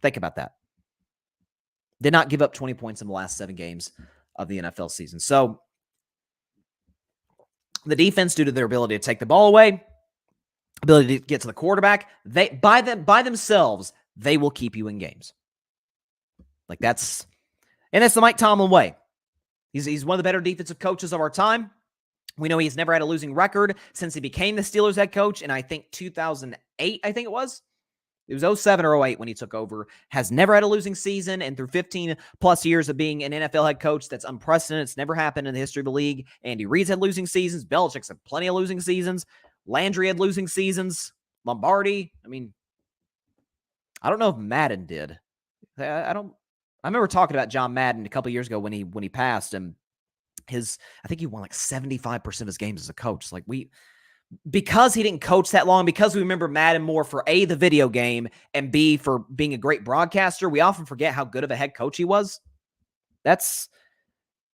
Think about that. Did not give up 20 points in the last 7 games of the NFL season. So the defense, due to their ability to take the ball away, ability to get to the quarterback, they by themselves, they will keep you in games. That's the Mike Tomlin way. He's one of the better defensive coaches of our time. We know he's never had a losing record since he became the Steelers head coach in, I think, 2008, I think it was. It was 07 or 08 when he took over. Has never had a losing season, and through 15-plus years of being an NFL head coach, that's unprecedented. It's never happened in the history of the league. Andy Reid's had losing seasons. Belichick's had plenty of losing seasons. Landry had losing seasons. Lombardi. I don't know if Madden did. I remember talking about John Madden a couple years ago when he passed, and I think he won 75% of his games as a coach. Because he didn't coach that long, because we remember Madden more for A, the video game, and B, for being a great broadcaster, we often forget how good of a head coach he was. That's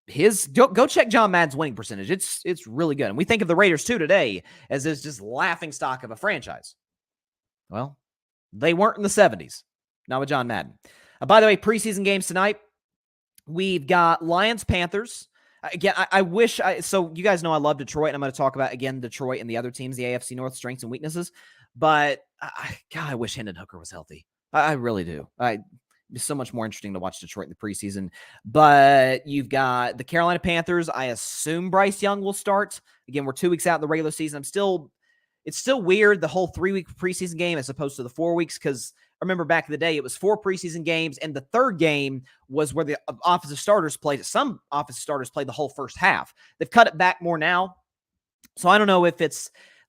his. Go check John Madden's winning percentage. It's really good. And we think of the Raiders too today as this just laughing stock of a franchise. Well, they weren't in the 70s. Not with John Madden. By the way, preseason games tonight. We've got Lions-Panthers. Again, I wish so you guys know I love Detroit, and I'm going to talk about, again, Detroit and the other teams, the AFC North strengths and weaknesses. But, I wish Hendon Hooker was healthy. I really do. It's so much more interesting to watch Detroit in the preseason. But you've got the Carolina Panthers. I assume Bryce Young will start. Again, we're 2 weeks out in the regular season. It's still weird, the whole 3-week preseason game as opposed to the 4 weeks, because I remember back in the day, it was 4 preseason games, and the third game was where the offensive starters played. Some offensive starters played the whole first half. They've cut it back more now. So I don't know if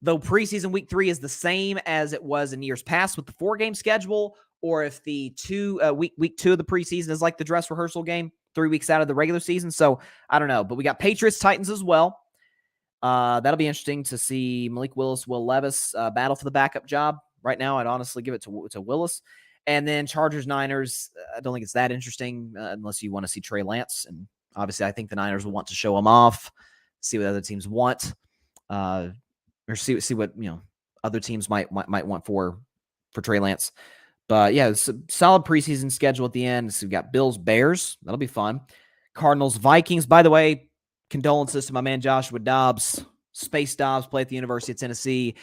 though preseason week 3 is the same as it was in years past with the 4-game schedule, or if the week 2 of the preseason is like the dress rehearsal game, 3 weeks out of the regular season. So I don't know. But we got Patriots, Titans as well. That'll be interesting to see Malik Willis, Will Levis battle for the backup job. Right now, I'd honestly give it to Willis. And then Chargers, Niners, I don't think it's that interesting unless you want to see Trey Lance. And obviously, I think the Niners will want to show him off, see what other teams want, or see what other teams might want for Trey Lance. But yeah, it's a solid preseason schedule at the end. So we've got Bills, Bears. That'll be fun. Cardinals, Vikings. By the way, condolences to my man Joshua Dobbs. Space Dobbs played at the University of Tennessee.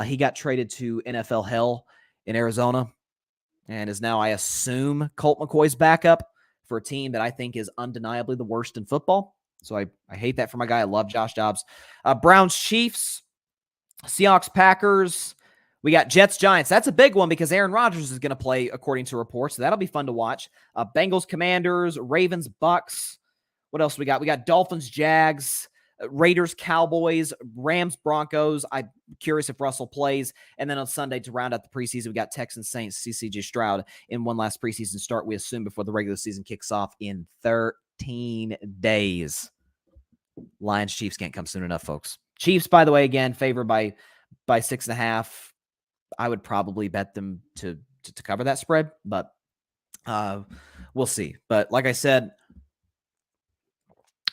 He got traded to NFL hell in Arizona and is now, I assume, Colt McCoy's backup for a team that I think is undeniably the worst in football. So I hate that for my guy. I love Josh Dobbs. Browns, Chiefs, Seahawks, Packers. We got Jets, Giants. That's a big one because Aaron Rodgers is going to play, according to reports. So that'll be fun to watch. Bengals, Commanders, Ravens, Bucks. What else we got? We got Dolphins, Jags, Raiders, Cowboys, Rams, Broncos. I'm curious if Russell plays. And then on Sunday, to round out the preseason, we got Texans, Saints, CCJ Stroud in one last preseason start, we assume, before the regular season kicks off in 13 days. Lions, Chiefs can't come soon enough, folks. Chiefs, by the way, again, favored by 6.5. I would probably bet them to cover that spread, but we'll see. But like I said,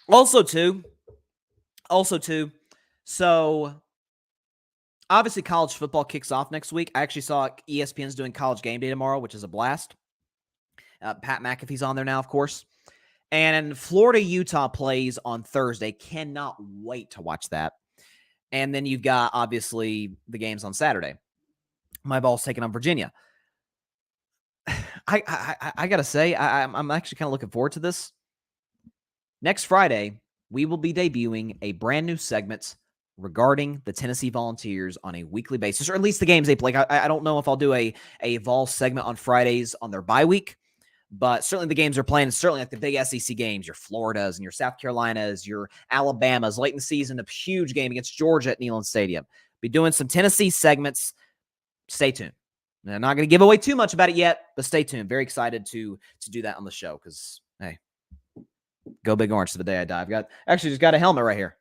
Also, too, so obviously college football kicks off next week. I actually saw ESPN's doing College Game Day tomorrow, which is a blast. Pat McAfee's on there now, of course. And Florida-Utah plays on Thursday. Cannot wait to watch that. And then you've got, obviously, the games on Saturday. My ball's taking on Virginia. I got to say, I'm actually kind of looking forward to this. Next Friday, we will be debuting a brand new segment regarding the Tennessee Volunteers on a weekly basis, or at least the games they play. I don't know if I'll do a Vol segment on Fridays on their bye week, but certainly the games they're playing, certainly like the big SEC games, your Floridas and your South Carolinas, your Alabamas, late in the season, a huge game against Georgia at Neyland Stadium. Be doing some Tennessee segments. Stay tuned. I'm not going to give away too much about it yet, but stay tuned. Very excited to do that on the show because, hey, go Big Orange to the day I die. Just got a helmet right here.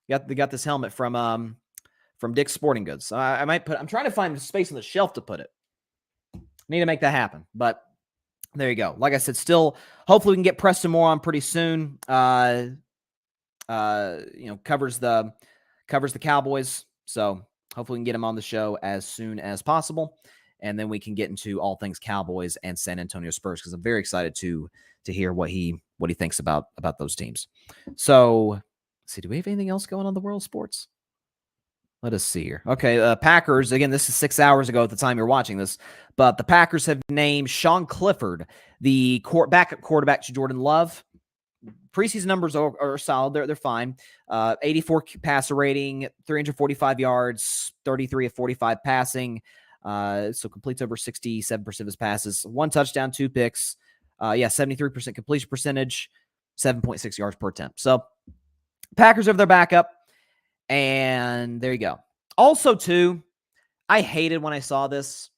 Got this helmet from Dick's Sporting Goods. So I'm trying to find space on the shelf to put it. Need to make that happen. But there you go. Like I said, still hopefully we can get Preston more on pretty soon. Covers the Cowboys. So hopefully we can get him on the show as soon as possible. And then we can get into all things Cowboys and San Antonio Spurs because I'm very excited to hear what he thinks about those teams. So, let's see, do we have anything else going on in the world of sports? Let us see here. Okay, Packers, again, this is 6 hours ago at the time you're watching this, but the Packers have named Sean Clifford the backup quarterback to Jordan Love. Preseason numbers are solid. They're fine. 84 passer rating, 345 yards, 33 of 45 passing. So completes over 67% of his passes. 1 touchdown, 2 picks. 73% completion percentage, 7.6 yards per attempt. So Packers have their backup, and there you go. Also, too, I hated when I saw this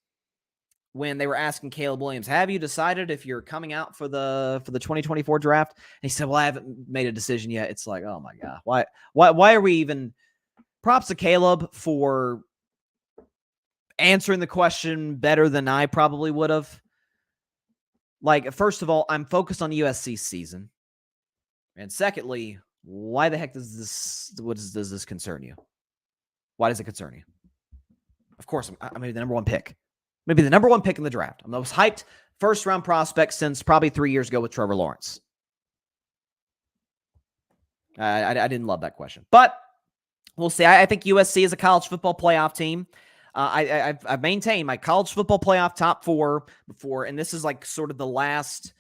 when they were asking Caleb Williams, have you decided if you're coming out for the 2024 draft? And he said, well, I haven't made a decision yet. It's like, oh my God, why are we even props to Caleb for answering the question better than I probably would have. Like, first of all, I'm focused on USC's season. And secondly, why the heck does this concern you? Why does it concern you? Of course, I'm going to be the number one pick. I'm going to be the number one pick in the draft. I'm the most hyped first-round prospect since probably 3 years ago with Trevor Lawrence. I didn't love that question. But we'll see. I think USC is a college football playoff team. I've maintained my college football playoff top 4 before, and this is like sort of the last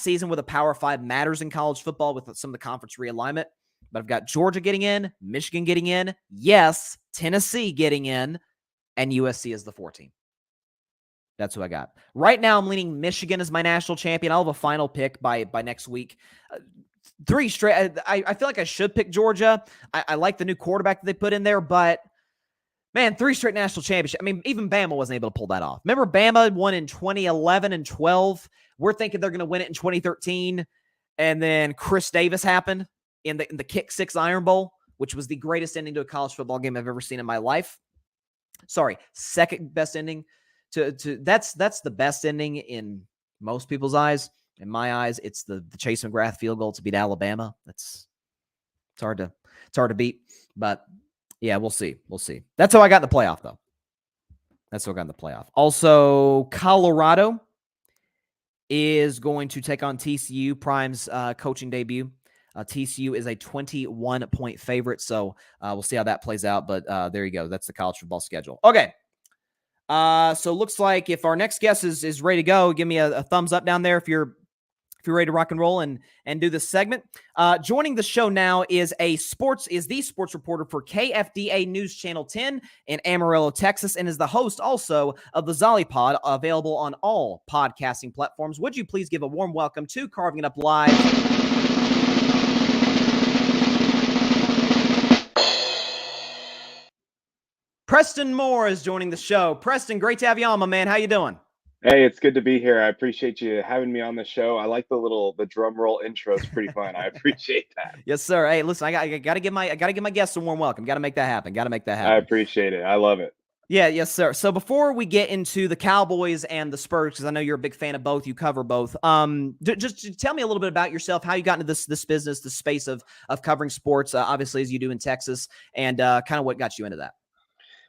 season where the Power 5 matters in college football with some of the conference realignment. But I've got Georgia getting in, Michigan getting in, yes, Tennessee getting in, and USC is the 4 team. That's who I got. Right now, I'm leaning Michigan as my national champion. I'll have a final pick by next week. 3 straight. I feel like I should pick Georgia. I like the new quarterback that they put in there, but man, 3 straight national championship. I mean, even Bama wasn't able to pull that off. Remember Bama won in 2011 and 12? We're thinking they're going to win it in 2013. And then Chris Davis happened in the Kick 6 Iron Bowl, which was the greatest ending to a college football game I've ever seen in my life. Sorry, second best ending. That's the best ending in most people's eyes. In my eyes, it's the Chase McGrath field goal to beat Alabama. It's hard to beat, but yeah, we'll see. That's how I got in the playoff, though. Also, Colorado is going to take on TCU. Prime's coaching debut. TCU is a 21-point favorite, so we'll see how that plays out. But there you go. That's the college football schedule. Okay. So looks like if our next guest is ready to go, give me a thumbs up down there if you're ready to rock and roll and do this segment. Joining the show now is the sports reporter for KFDA News Channel 10 in Amarillo, Texas, and is the host also of the Zolly Pod, available on all podcasting platforms. Would you please give a warm welcome to Carving It Up Live? Preston Moore is joining the show. Preston, great to have you on, my man. How you doing? Hey, it's good to be here. I appreciate you having me on the show. I like the drum roll intro. It's pretty fun. I appreciate that. Yes, sir. Hey, listen, I gotta give my guests a warm welcome. Got to make that happen. I appreciate it. I love it. Yeah, yes, sir. So before we get into the Cowboys and the Spurs, because I know you're a big fan of both, you cover both. Just tell me a little bit about yourself, how you got into this business, the space of covering sports, obviously as you do in Texas, and kind of what got you into that.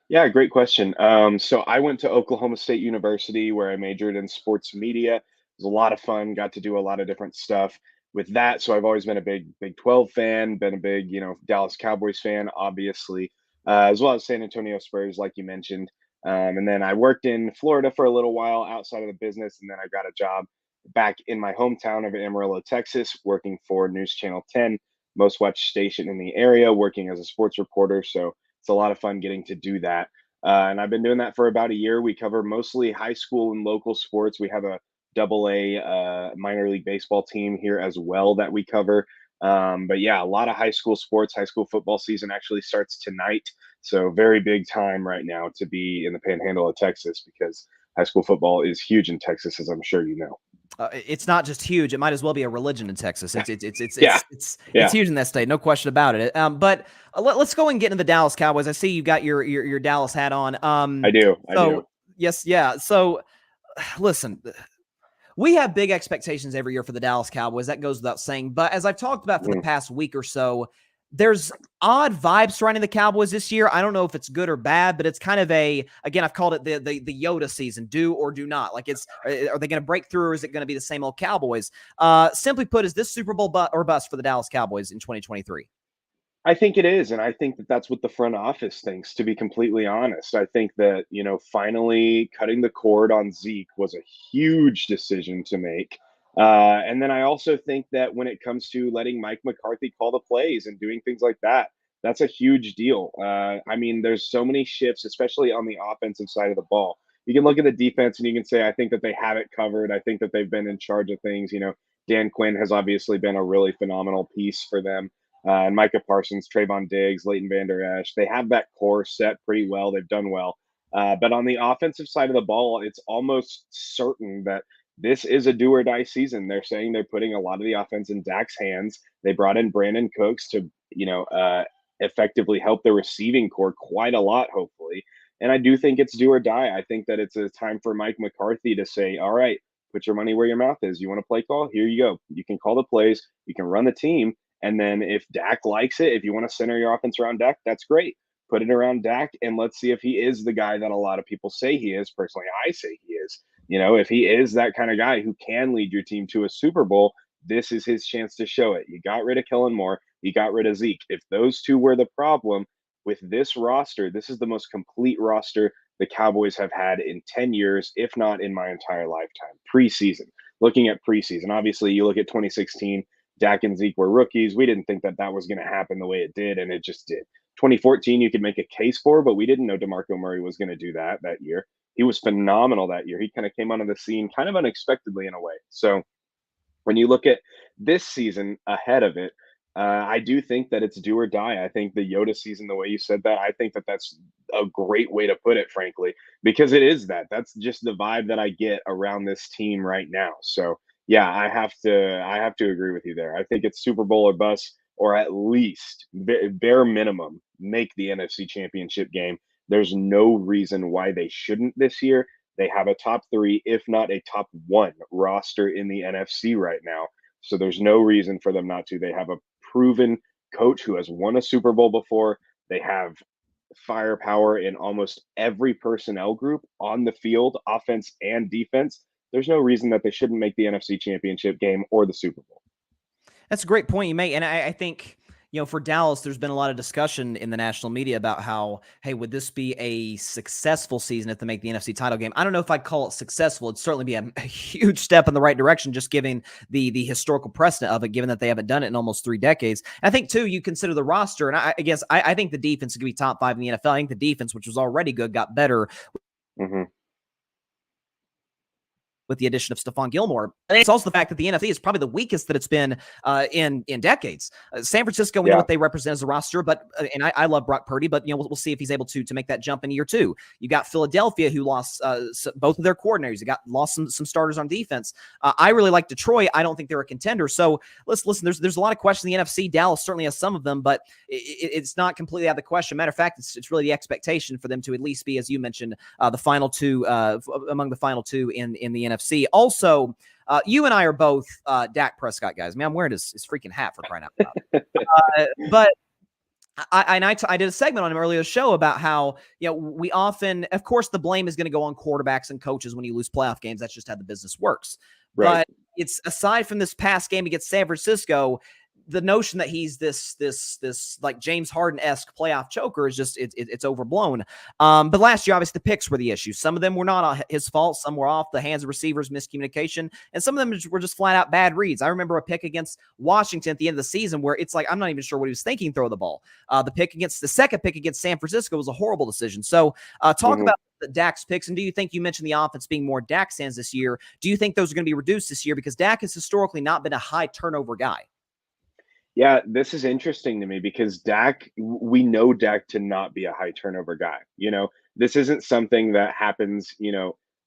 Yeah, great question. So I went to Oklahoma State University where I majored in sports media. It was a lot of fun, got to do a lot of different stuff with that. So I've always been a big 12 fan, been a big, Dallas Cowboys fan, obviously, as well as San Antonio Spurs, like you mentioned. And then I worked in Florida for a little while outside of the business, and then I got a job back in my hometown of Amarillo, Texas, working for News Channel 10, most watched station in the area, working as a sports reporter. So it's a lot of fun getting to do that. And I've been doing that for about a year. We cover mostly high school and local sports. We have a double A minor league baseball team here as well that we cover. But yeah, a lot of high school sports. High school football season actually starts tonight. So very big time right now to be in the panhandle of Texas because high school football is huge in Texas, as I'm sure you know. It's not just huge; it might as well be a religion in Texas. Yeah, It's yeah, huge in that state, no question about it. But let's go and get into the Dallas Cowboys. I see you got your Dallas hat on. I do. So yes, yeah. So listen, we have big expectations every year for the Dallas Cowboys. That goes without saying. But as I've talked about for the Mm. past week or so, there's odd vibes surrounding the Cowboys this year. I don't know if it's good or bad, but it's kind of again, I've called it the Yoda season, do or do not. Like are they going to break through or is it going to be the same old Cowboys? Simply put, is this Super Bowl or bust for the Dallas Cowboys in 2023? I think it is, and I think that that's what the front office thinks, to be completely honest. I think that, finally cutting the cord on Zeke was a huge decision to make. And then I also think that when it comes to letting Mike McCarthy call the plays and doing things like that, that's a huge deal. I mean, there's so many shifts, especially on the offensive side of the ball. You can look at the defense and you can say, I think that they have it covered. I think that they've been in charge of things. Dan Quinn has obviously been a really phenomenal piece for them, and Micah Parsons, Trayvon Diggs, Leighton Vander Esch. They have that core set pretty well. They've done well. But on the offensive side of the ball, it's almost certain that this is a do or die season. They're saying they're putting a lot of the offense in Dak's hands. They brought in Brandon Cooks to, effectively help the receiving core quite a lot, hopefully. And I do think it's do or die. I think that it's a time for Mike McCarthy to say, all right, put your money where your mouth is. You want to play call? Here you go. You can call the plays, you can run the team, and then if Dak likes it, if you want to center your offense around Dak, that's great. Put it around Dak and let's see if he is the guy that a lot of people say he is. Personally, I say he is. If he is that kind of guy who can lead your team to a Super Bowl, this is his chance to show it. You got rid of Kellen Moore, you got rid of Zeke. If those two were the problem with this roster, this is the most complete roster the Cowboys have had in 10 years, if not in my entire lifetime. Preseason. Looking at preseason, obviously, you look at 2016, Dak and Zeke were rookies. We didn't think that that was going to happen the way it did, and it just did. 2014, you could make a case for, but we didn't know DeMarco Murray was going to do that year. He was phenomenal that year. He kind of came onto the scene kind of unexpectedly in a way. So when you look at this season ahead of it, I do think that it's do or die. I think the Yoda season, the way you said that, I think that that's a great way to put it, frankly, because it is that. That's just the vibe that I get around this team right now. So yeah, I have to agree with you there. I think it's Super Bowl or bust, or at least bare minimum make the NFC Championship game. There's no reason why they shouldn't this year. They have a top three, if not a top one roster in the NFC right now. So there's no reason for them not to. They have a proven coach who has won a Super Bowl before. They have firepower in almost every personnel group on the field, offense and defense. There's no reason that they shouldn't make the NFC Championship game or the Super Bowl. That's a great point you make. And I think, for Dallas, there's been a lot of discussion in the national media about how, hey, would this be a successful season if they make the NFC title game? I don't know if I'd call it successful. It'd certainly be a huge step in the right direction, just given the historical precedent of it, given that they haven't done it in almost 3 decades. I think, too, you consider the roster, and I guess I think the defense is going to be top 5 in the NFL. I think the defense, which was already good, got better. Mm-hmm. with the addition of Stephon Gilmore. I think it's also the fact that the NFC is probably the weakest that it's been in decades. San Francisco, we know what they represent as a roster, but and I love Brock Purdy, but we'll see if he's able to make that jump in year 2. You got Philadelphia, who lost both of their coordinators. You lost some starters on defense. I really like Detroit. I don't think they're a contender. So listen, there's a lot of questions in the NFC. Dallas certainly has some of them, but it's not completely out of the question. Matter of fact, it's really the expectation for them to at least be, as you mentioned, the final two among the final two in the NFC. Also, you and I are both Dak Prescott guys. Man, I'm wearing his freaking hat, for crying out loud. But I did a segment on an earlier show about how, we often, of course, the blame is going to go on quarterbacks and coaches when you lose playoff games. That's just how the business works. Right. But it's, aside from this past game against San Francisco, the notion that he's this like James Harden-esque playoff choker is just it's overblown. But last year, obviously, the picks were the issue. Some of them were not his fault. Some were off the hands of receivers, miscommunication, and some of them were just flat out bad reads. I remember a pick against Washington at the end of the season where it's like, I'm not even sure what he was thinking, throw the ball. The second pick against San Francisco was a horrible decision. So talk about Dak's picks, and do you think, you mentioned the offense being more Dak stands this year, do you think those are going to be reduced this year? Because Dak has historically not been a high turnover guy. Yeah, this is interesting to me because we know Dak to not be a high turnover guy. This isn't something that happens,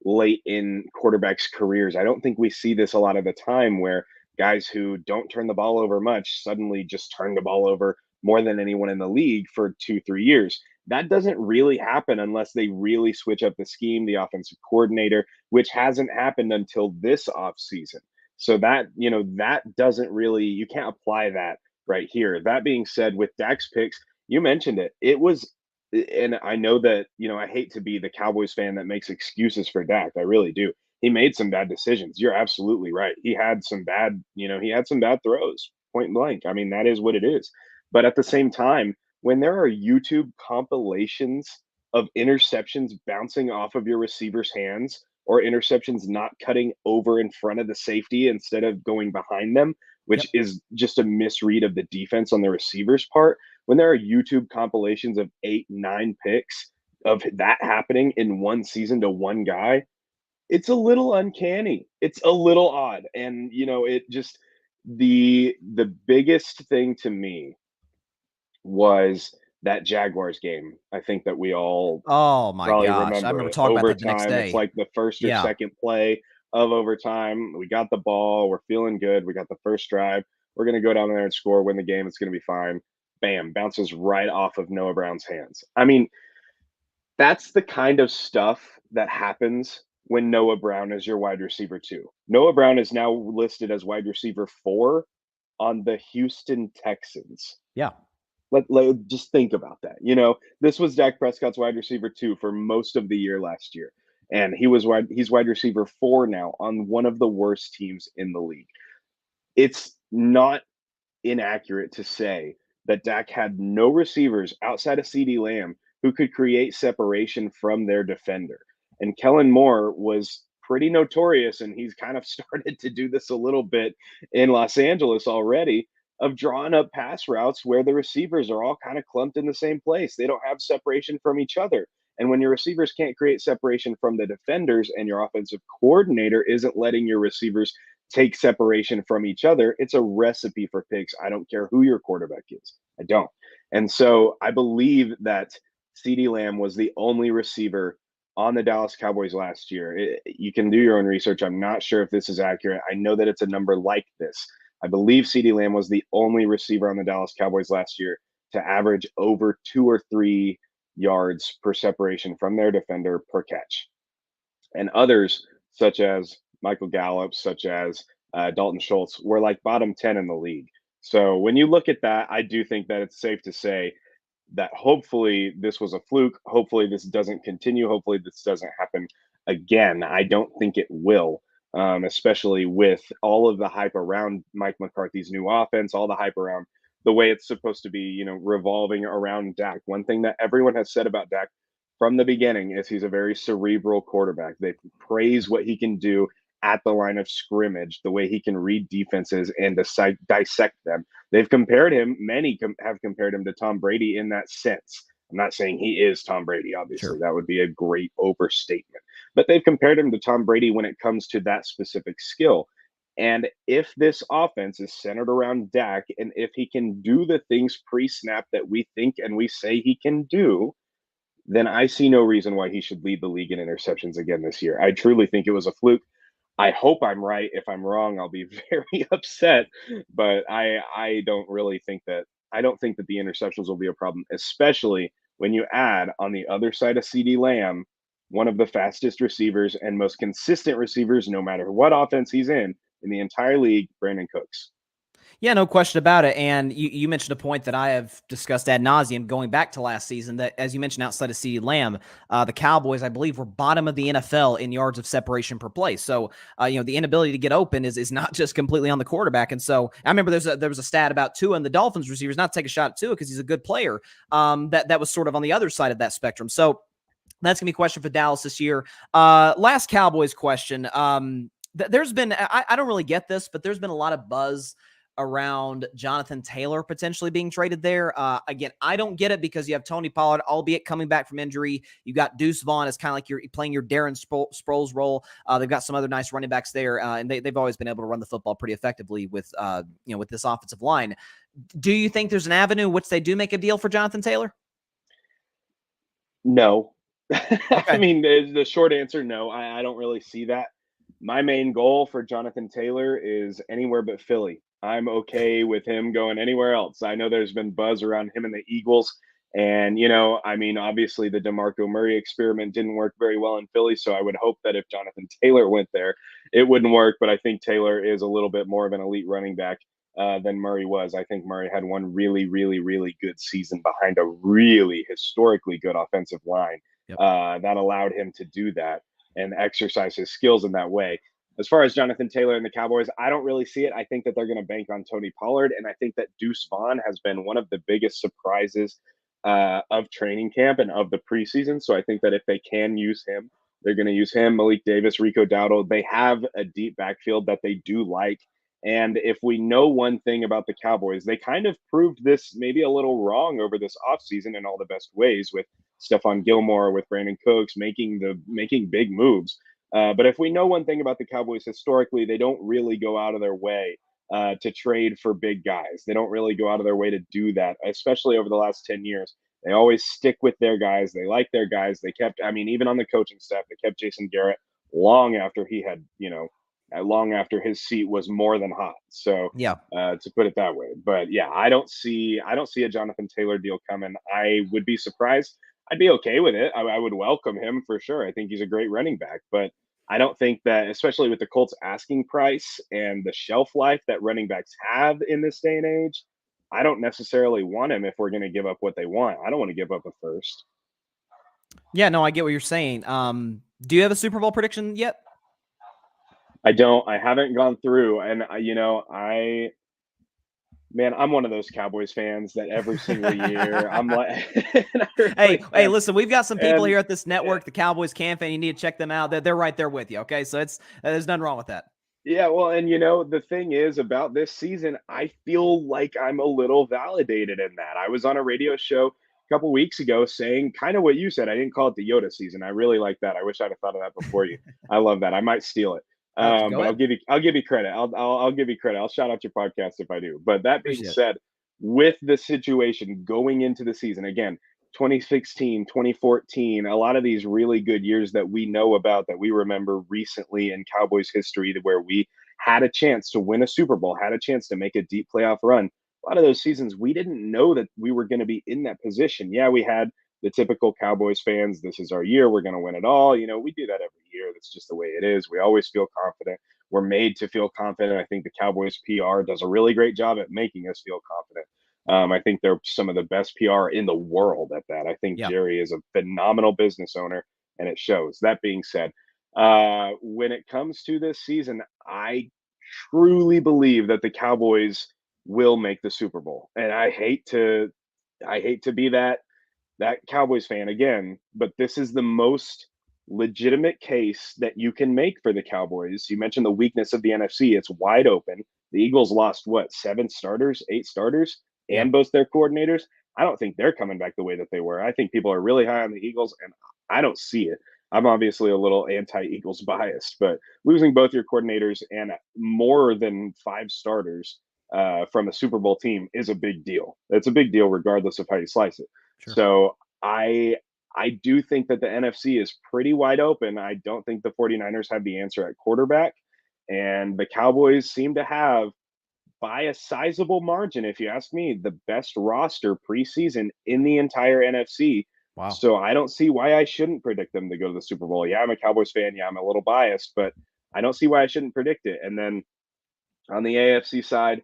late in quarterbacks' careers. I don't think we see this a lot of the time where guys who don't turn the ball over much suddenly just turn the ball over more than anyone in the league for 2-3 years. That doesn't really happen unless they really switch up the scheme, the offensive coordinator, which hasn't happened until this offseason. So that doesn't really, you can't apply that right here. That being said, with Dak's picks, you mentioned it. It was, and I know that, I hate to be the Cowboys fan that makes excuses for Dak. I really do. He made some bad decisions. You're absolutely right. He had some bad throws, point blank. I mean, that is what it is. But at the same time, when there are YouTube compilations of interceptions bouncing off of your receiver's hands, or interceptions not cutting over in front of the safety instead of going behind them, which is just a misread of the defense on the receiver's part. When there are YouTube compilations of 8-9 picks of that happening in one season to one guy, it's a little uncanny. It's a little odd. And, it just, the biggest thing to me was that Jaguars game. I think that we all probably remember. I remember talking about that the next day. It's like the first or second play of overtime. We got the ball. We're feeling good. We got the first drive. We're going to go down there and score, win the game. It's going to be fine. Bam, bounces right off of Noah Brown's hands. I mean, that's the kind of stuff that happens when Noah Brown is your wide receiver 2. Noah Brown is now listed as wide receiver 4 on the Houston Texans. Yeah. Just think about that. This was Dak Prescott's wide receiver 2 for most of the year last year. And he's wide receiver 4 now on one of the worst teams in the league. It's not inaccurate to say that Dak had no receivers outside of CeeDee Lamb who could create separation from their defender. And Kellen Moore was pretty notorious, and he's kind of started to do this a little bit in Los Angeles already, of drawing up pass routes where the receivers are all kind of clumped in the same place. They don't have separation from each other. And when your receivers can't create separation from the defenders and your offensive coordinator isn't letting your receivers take separation from each other, it's a recipe for picks. I don't care who your quarterback is. I don't. And so I believe that CeeDee Lamb was the only receiver on the Dallas Cowboys last year. You can do your own research. I'm not sure if this is accurate. I know that it's a number like this. I believe CeeDee Lamb was the only receiver on the Dallas Cowboys last year to average over 2 or 3 yards per separation from their defender per catch. And others, such as Michael Gallup, such as Dalton Schultz, were like bottom 10 in the league. So when you look at that, I do think that it's safe to say that hopefully this was a fluke. Hopefully this doesn't continue. Hopefully this doesn't happen again. I don't think it will. Especially with all of the hype around Mike McCarthy's new offense, all the hype around the way it's supposed to be, revolving around Dak. One thing that everyone has said about Dak from the beginning is he's a very cerebral quarterback. They praise what he can do at the line of scrimmage, the way he can read defenses and dissect them. They've compared him, many have compared him to Tom Brady in that sense. I'm not saying he is Tom Brady, obviously. Sure. That would be a great overstatement. But they've compared him to Tom Brady when it comes to that specific skill. And if this offense is centered around Dak, and if he can do the things pre snap that we think and we say he can do, then I see no reason why he should lead the league in interceptions again this year. I truly think it was a fluke. I hope I'm right. If I'm wrong, I'll be very upset. But I don't really think that I don't think that the interceptions will be a problem, especially when you add on the other side of CD Lamb, one of the fastest receivers and most consistent receivers, no matter what offense he's in the entire league, Brandon Cooks. Yeah, no question about it. And you mentioned a point that I have discussed ad nauseum going back to last season that, as you mentioned, outside of CeeDee Lamb, the Cowboys, I believe, were bottom of the NFL in yards of separation per play. So, the inability to get open is not just completely on the quarterback. And so I remember there was a stat about Tua and the Dolphins receivers, not to take a shot at Tua because he's a good player, that was sort of on the other side of that spectrum. So that's going to be a question for Dallas this year. Last Cowboys question. There's been, I don't really get this, but there's been a lot of buzz around Jonathan Taylor potentially being traded there. Again, I don't get it because you have Tony Pollard, albeit coming back from injury. You got Deuce Vaughn as kind of like you're playing your Darren Sproles role. They've got some other nice running backs there, and they've always been able to run the football pretty effectively with with this offensive line. Do you think there's an avenue which they do make a deal for Jonathan Taylor? No. I Okay. mean, the short answer, no. I don't really see that. My main goal for Jonathan Taylor is anywhere but Philly. I'm okay with him going anywhere else. I know there's been buzz around him and the Eagles. And, I mean, obviously the DeMarco Murray experiment didn't work very well in Philly. So I would hope that if Jonathan Taylor went there, it wouldn't work. But I think Taylor is a little bit more of an elite running back than Murray was. I think Murray had one really, really, really good season behind a really historically good offensive line Yep. that allowed him to do that and exercise his skills in that way. As far as Jonathan Taylor and the Cowboys, I don't really see it. I think that they're going to bank on Tony Pollard, and I think that Deuce Vaughn has been one of the biggest surprises of training camp and of the preseason. So I think that if they can use him, they're going to use him. Malik Davis, Rico Dowdle. They have a deep backfield that they do like. And if we know one thing about the Cowboys, they kind of proved this maybe a little wrong over this offseason in all the best ways with Stephon Gilmore, with Brandon Cooks making big moves. But if we know one thing about the Cowboys historically, they don't really go out of their way to trade for big guys. They don't really go out of their way to do that, especially over the last 10 years. They always stick with their guys. They like their guys. They kept, I mean, even on the coaching staff, they kept Jason Garrett long after he had, long after his seat was more than hot. So Yeah. to put it that way. But yeah, I don't see a Jonathan Taylor deal coming. I would be surprised. I'd be okay with it. I would welcome him for sure. I think he's a great running back, but I don't think that, especially with the Colts asking price and the shelf life that running backs have in this day and age, I don't necessarily want him if we're going to give up what they want. I don't want to give up a first. Yeah, no, I get what you're saying. Do you have a Super Bowl prediction yet? I don't. I haven't gone through, and man, I'm one of those Cowboys fans that every single year I'm like, Hey, listen, we've got some people and here at this network, the Cowboys Camp fan. You need to check them out. They're right there with you. Okay, so there's nothing wrong with that. yeah, well, and the thing is about this season, I feel like I'm a little validated in that. I was on a radio show a couple weeks ago saying kind of what you said. I didn't call it the Yoda season. I really like that. I wish I'd have thought of that before you. I love that. I might steal it. Go But ahead. I'll give you credit. I'll give you credit. I'll shout out your podcast if I do. But that being Appreciate it. said, with the situation going into the season again, 2016, 2014, a lot of these really good years that we know about that we remember recently in Cowboys history where we had a chance to win a Super Bowl, had a chance to make a deep playoff run. A lot of those seasons, we didn't know that we were going to be in that position. Yeah, we had the typical Cowboys fans. This is our year. We're going to win it all. We do that every year. That's just the way it is. We always feel confident. We're made to feel confident. I think the Cowboys PR does a really great job at making us feel confident. I think they're some of the best PR in the world at that. I think Yeah. Jerry is a phenomenal business owner, and it shows. That being said, when it comes to this season, I truly believe that the Cowboys will make the Super Bowl, and I hate to be that Cowboys fan again, but this is the most legitimate case that you can make for the Cowboys. You mentioned the weakness of the NFC; it's wide open. The Eagles lost what, 7 starters, 8 starters, Yeah. and both their coordinators. I don't think they're coming back the way that they were. I think people are really high on the Eagles, and I don't see it. I'm obviously a little anti-Eagles biased, but losing both your coordinators and more than 5 starters from a Super Bowl team is a big deal. It's a big deal regardless of how you slice it. Sure. So I do think that the NFC is pretty wide open. I don't think the 49ers have the answer at quarterback, and the Cowboys seem to have, by a sizable margin, if you ask me, the best roster preseason in the entire NFC. Wow. So I don't see why I shouldn't predict them to go to the Super Bowl. Yeah, I'm a Cowboys fan. Yeah, I'm a little biased, but I don't see why I shouldn't predict it. And then on the AFC side,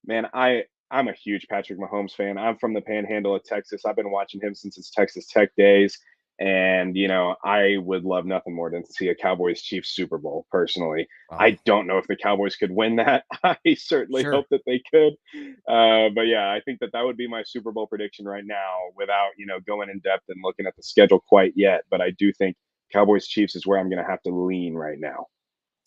man, I'm a huge Patrick Mahomes fan. I'm from the Panhandle of Texas. I've been watching him since his Texas Tech days. And, I would love nothing more than to see a Cowboys Chiefs Super Bowl personally. Wow. I don't know if the Cowboys could win that. I certainly Sure. hope that they could. But yeah, I think that that would be my Super Bowl prediction right now without, going in depth and looking at the schedule quite yet. But I do think Cowboys Chiefs is where I'm going to have to lean right now.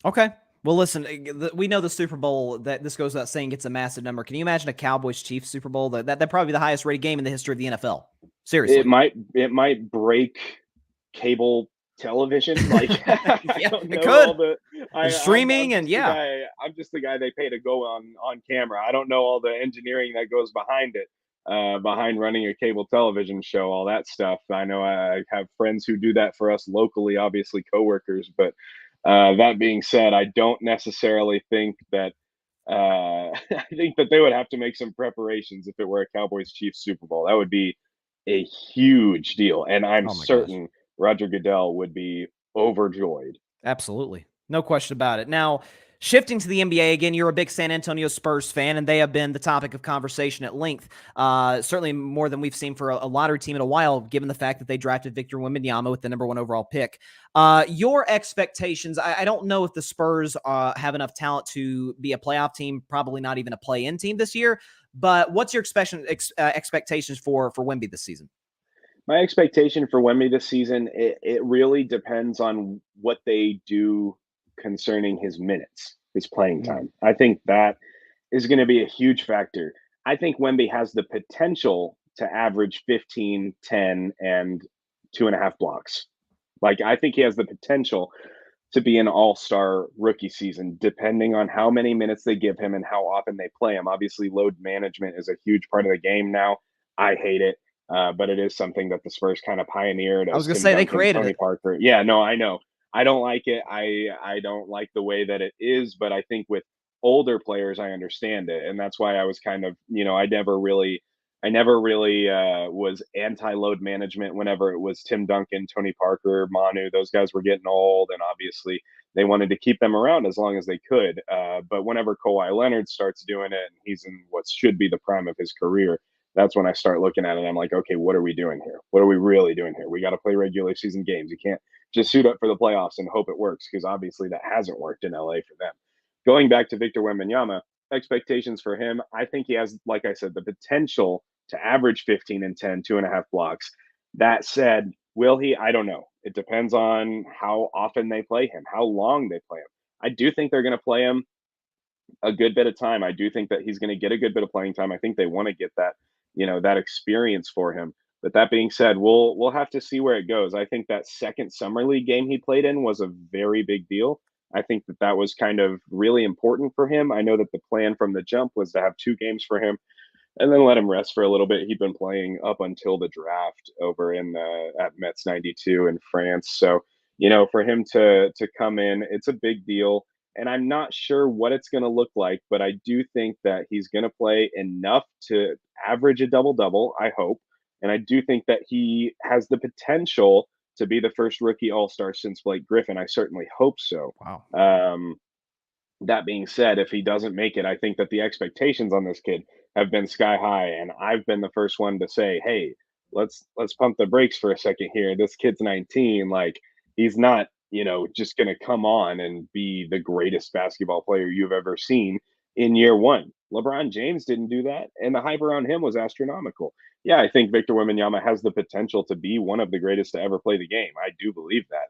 Okay. Well, listen, we know the Super Bowl, that this goes without saying, gets a massive number. Can you imagine a Cowboys Chiefs Super Bowl? That probably be the highest rated game in the history of the NFL. It Seriously. might break cable television. Like I Yeah, don't it know all could. the And I'm streaming and just the yeah. guy. I'm just the guy they pay to go on camera. I don't know all the engineering that goes behind it, behind running a cable television show, all that stuff. I know I have friends who do that for us locally, obviously coworkers. But that being said, I don't necessarily think that. I think that they would have to make some preparations if it were a Cowboys Chiefs Super Bowl. That would be a huge deal, and I'm Oh my gosh. certain Roger Goodell would be overjoyed. Absolutely. No question about it. Now, shifting to the NBA again, you're a big San Antonio Spurs fan, and they have been the topic of conversation at length. Certainly more than we've seen for a lottery team in a while, given the fact that they drafted Victor Wembanyama with the #1 overall pick. Your expectations, I don't know if the Spurs have enough talent to be a playoff team, probably not even a play-in team this year, but what's your expectations for Wemby this season? My expectation for Wemby this season, it really depends on what they do concerning his minutes, his playing Mm, time. I think that is going to be a huge factor. I think Wemby has the potential to average 15, 10, and 2.5 blocks. Like, I think he has the potential to be an all-star rookie season, depending on how many minutes they give him and how often they play him. Obviously, load management is a huge part of the game now. I hate it, but it is something that the Spurs kind of pioneered I was as going to Tim say they Duncan, created Tony it. Parker. Yeah, no, I know. I don't like it. I don't like the way that it is, but I think with older players, I understand it, and that's why I was kind of, I never really was anti-load management whenever it was Tim Duncan, Tony Parker, Manu. Those guys were getting old, and obviously they wanted to keep them around as long as they could. But whenever Kawhi Leonard starts doing it, and he's in what should be the prime of his career, that's when I start looking at it. I'm like, okay, what are we doing here? What are we really doing here? We got to play regular season games. You can't just suit up for the playoffs and hope it works, because obviously that hasn't worked in LA for them. Going back to Victor Wembanyama, expectations for him, I think he has, like I said, the potential to average 15 and 10, 2.5 blocks. That said, will he? I don't know. It depends on how often they play him, how long they play him. I do think they're going to play him a good bit of time. I do think that he's going to get a good bit of playing time. I think they want to get that, that experience for him. But that being said, we'll have to see where it goes. I think that second summer league game he played in was a very big deal. I think that that was kind of really important for him. I know that the plan from the jump was to have 2 games for him and then let him rest for a little bit. He'd been playing up until the draft over in at Metz 92 in France. So, for him to come in, it's a big deal. And I'm not sure what it's going to look like, but I do think that he's going to play enough to average a double double, I hope. And I do think that he has the potential to be the first rookie all star since Blake Griffin. I certainly hope so. Wow. Um, that being said, if he doesn't make it, I think that the expectations on this kid have been sky high, and I've been the first one to say, "Hey, let's pump the brakes for a second here. This kid's 19. Like, he's not, just going to come on and be the greatest basketball player you've ever seen in year one." LeBron James didn't do that, and the hype around him was astronomical. Yeah, I think Victor Wembanyama has the potential to be one of the greatest to ever play the game. I do believe that.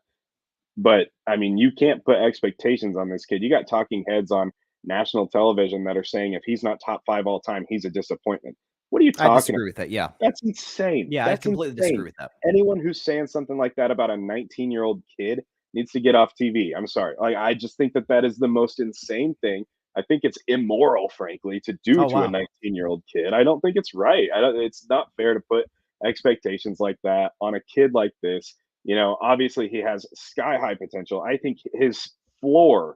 But I mean, you can't put expectations on this kid. You got talking heads on national television that are saying if he's not top 5 all time, he's a disappointment. What are you I talking about? disagree with that. Yeah. That's insane. Yeah, I That's completely disagree insane. with that. Anyone who's saying something like that about a 19-year-old kid needs to get off TV. I'm sorry. Like, I just think that that is the most insane thing. I think it's immoral, frankly, to do Oh, to a wow. 19-year-old kid. I don't think it's right. I don't, it's not fair to put expectations like that on a kid like this. Obviously he has sky high potential. I think his floor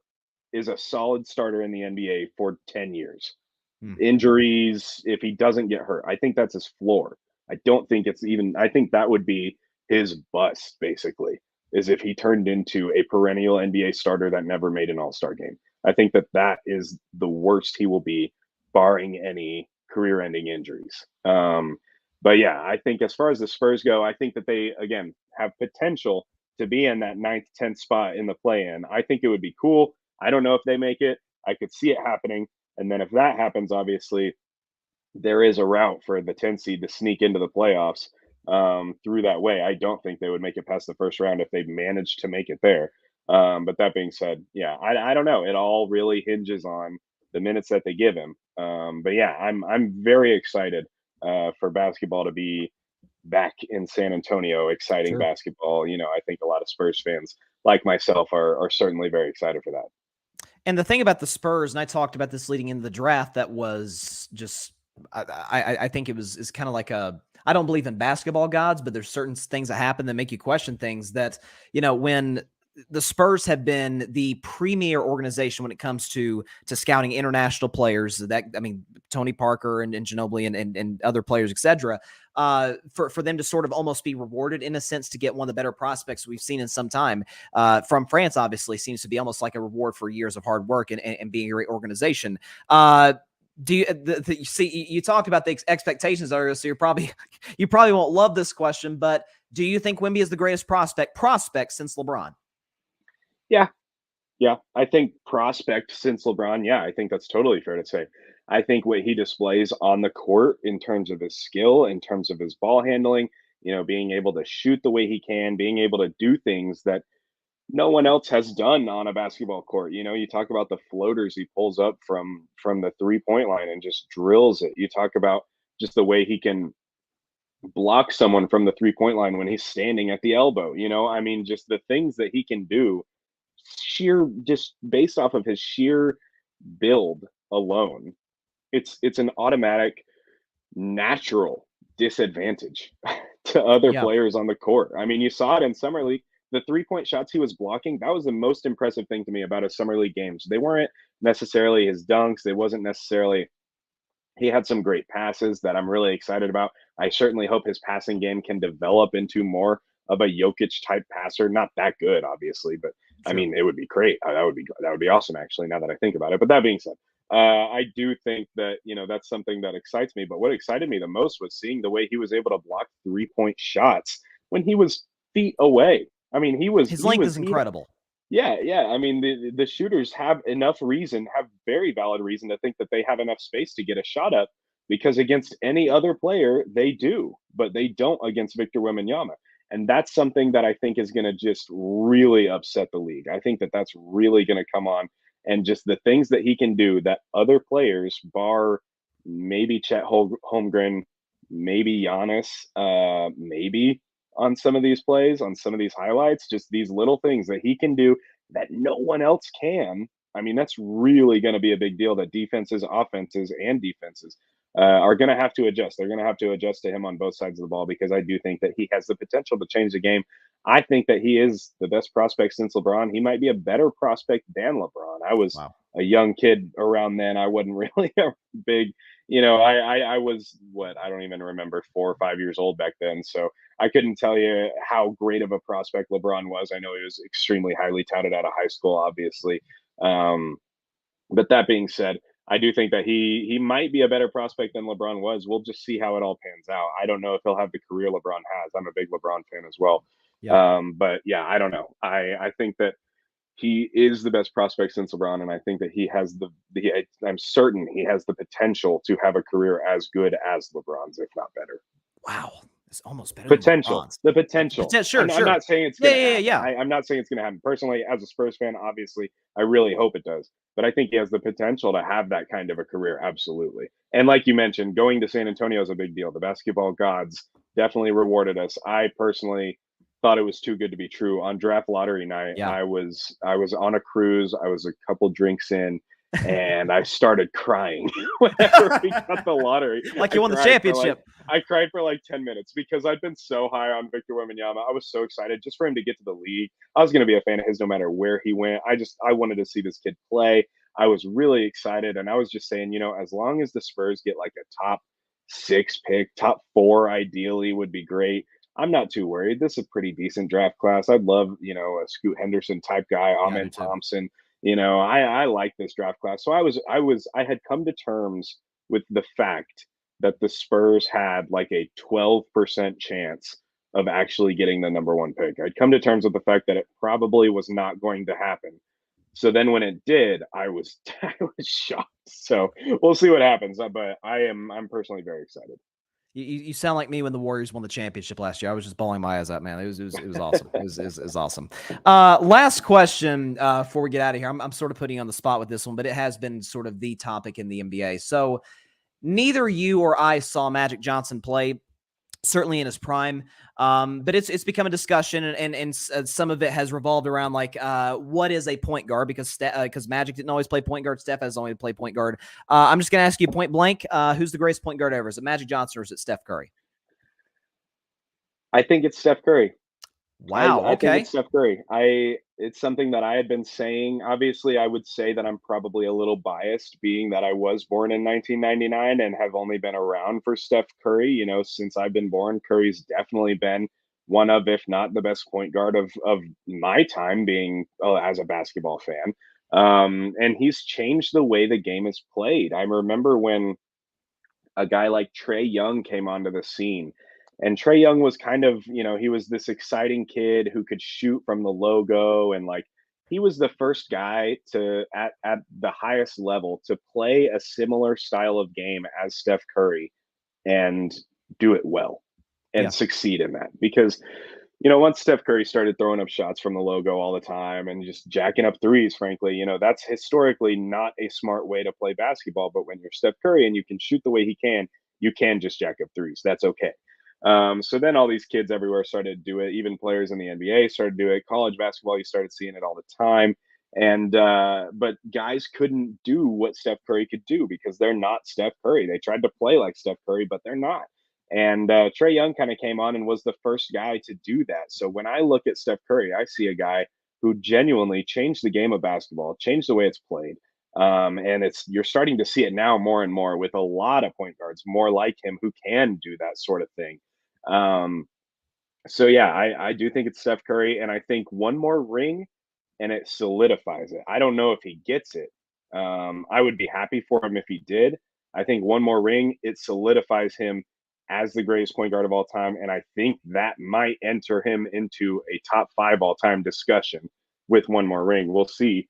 is a solid starter in the NBA for 10 years. Hmm. Injuries, if he doesn't get hurt, I think that's his floor. I don't think it's even, I think that would be his bust, basically, is if he turned into a perennial NBA starter that never made an All Star game. I think that that is the worst he will be, barring any career ending injuries. But yeah, I think as far as the Spurs go, I think that they, again, have potential to be in that ninth, 10th spot in the play in. I think it would be cool. I don't know if they make it. I could see it happening. And then if that happens, obviously, there is a route for the 10 seed to sneak into the playoffs through that way. I don't think they would make it past the first round if they managed to make it there. But that being said, yeah, I don't know. It all really hinges on the minutes that they give him. But yeah, I'm very excited for basketball to be back in San Antonio. Exciting Sure. basketball. I think a lot of Spurs fans like myself are certainly very excited for that. And the thing about the Spurs, and I talked about this leading into the draft, that was just I think it was is kind of like a I don't believe in basketball gods, but there's certain things that happen that make you question things that, when the Spurs have been the premier organization when it comes to scouting international players. That I mean, Tony Parker and Ginobili and other players, etc. For them to sort of almost be rewarded in a sense to get one of the better prospects we've seen in some time from France, obviously seems to be almost like a reward for years of hard work and being a great organization. Do you you see you talked about the expectations earlier, so you probably won't love this question, but do you think Wemby is the greatest prospect since LeBron? Yeah, yeah, I think prospect since LeBron, yeah, I think that's totally fair to say. I think what he displays on the court in terms of his skill, in terms of his ball handling, being able to shoot the way he can, being able to do things that no one else has done on a basketball court. You talk about the floaters he pulls up from the 3-point line and just drills it. You talk about just the way he can block someone from the 3-point line when he's standing at the elbow. I mean, just the things that he can do sheer just based off of his sheer build alone, it's an automatic natural disadvantage to other Yeah. players on the court. I mean, you saw it in summer league. The 3-point shots he was blocking, that was the most impressive thing to me about his summer league games. They weren't necessarily his dunks. They wasn't necessarily he had some great passes that I'm really excited about. I certainly hope his passing game can develop into more of a Jokic type passer. Not that good, obviously, but I Sure. mean, it would be great. That would be awesome, actually. Now that I think about it. But that being said, I do think that that's something that excites me. But what excited me the most was seeing the way he was able to block 3-point shots when he was feet away. I mean, he was His he length was is he incredible. yeah, yeah. I mean, the shooters have enough reason, have very valid reason to think that they have enough space to get a shot up because against any other player, they do, but they don't against Victor Wembanyama. And that's something that I think is going to just really upset the league. I think that that's really going to come on and just the things that he can do that other players, bar maybe Holmgren, maybe Giannis, maybe on some of these plays, on some of these highlights, just these little things that he can do that no one else can. I mean, that's really going to be a big deal that defenses, offenses, and defenses are going to have to adjust. They're going to have to adjust to him on both sides of the ball because I do think that he has the potential to change the game. I think that he is the best prospect since LeBron. He might be a better prospect than LeBron. I was Wow. a young kid around then. I wasn't really a big, I was what I don't even remember 4 or 5 years old back then. So I couldn't tell you how great of a prospect LeBron was. I know he was extremely highly touted out of high school, obviously. Um, but that being said, I do think that he might be a better prospect than LeBron was. We'll just see how it all pans out. I don't know if he'll have the career LeBron has. I'm a big LeBron fan as well. Yeah. But yeah, I don't know. I think that he is the best prospect since LeBron, and I think that he has I'm certain he has the potential to have a career as good as LeBron's, if not better. Wow. It's almost better than Potential, LeBron's. the potential. Sure, I'm sure. not saying it's Yeah, going to yeah, happen. yeah. I'm not saying it's going to happen. Personally, as a Spurs fan, obviously, I really hope it does. But I think he has the potential to have that kind of a career. Absolutely. And like you mentioned, going to San Antonio is a big deal. The basketball gods definitely rewarded us. I personally thought it was too good to be true. On draft lottery night, Yeah. I was on a cruise. I was a couple drinks in, and I started crying whenever we got the lottery. Like I you won the cried for like championship. I cried for like 10 minutes because I'd been so high on Victor Wembanyama. I was so excited just for him to get to the league. I was going to be a fan of his no matter where he went. I wanted to see this kid play. I was really excited. And I was just saying, as long as the Spurs get like a top 6 pick, top 4 ideally would be great. I'm not too worried. This is a pretty decent draft class. I'd love, a Scoot Henderson type guy, Yeah, I do Amen too. Thompson. I like this draft class. So I had come to terms with the fact that the Spurs had like a 12% chance of actually getting the number 1 pick. I'd come to terms with the fact that it probably was not going to happen. So then when it did, I was I was shocked. So we'll see what happens. But I'm personally very excited. You sound like me when the Warriors won the championship last year. I was just bawling my eyes out, man. It was awesome. It was awesome. Last question before we get out of here. I'm sort of putting you on the spot with this one, but it has been sort of the topic in the NBA. So neither you or I saw Magic Johnson play, certainly in his prime. But it's become a discussion, and some of it has revolved around like what is a point guard, because Magic didn't always play point guard. Steph has only played point guard. I'm just going to ask you point blank, who's the greatest point guard ever? Is it Magic Johnson or is it Steph Curry? I think it's Steph Curry. Wow. I think Okay. it's Steph Curry. It's something that I had been saying. Obviously, I would say that I'm probably a little biased, being that I was born in 1999 and have only been around for Steph Curry. Since I've been born, Curry's definitely been one of, if not the best point guard of my time, being as a basketball fan. And he's changed the way the game is played. I remember when a guy like Trey Young came onto the scene. And Trey Young was kind of, he was this exciting kid who could shoot from the logo, and like he was the first guy to at the highest level to play a similar style of game as Steph Curry and do it well and Yeah. succeed in that. Because once Steph Curry started throwing up shots from the logo all the time and just jacking up threes, frankly, that's historically not a smart way to play basketball. But when you're Steph Curry and you can shoot the way he can, you can just jack up threes. That's okay. So then all these kids everywhere started to do it. Even players in the NBA started to do it. College basketball, you started seeing it all the time. And but guys couldn't do what Steph Curry could do because they're not Steph Curry. They tried to play like Steph Curry, but they're not. And Trey Young kind of came on and was the first guy to do that. So when I look at Steph Curry, I see a guy who genuinely changed the game of basketball, changed the way it's played. And you're starting to see it now more and more with a lot of point guards, more like him, who can do that sort of thing. Um, so yeah, I do think it's Steph Curry, and I think one more ring and it solidifies it. I don't know if he gets it. I would be happy for him if he did. I think one more ring, it solidifies him as the greatest point guard of all time. And I think that might enter him into a top 5 all time discussion with one more ring. We'll see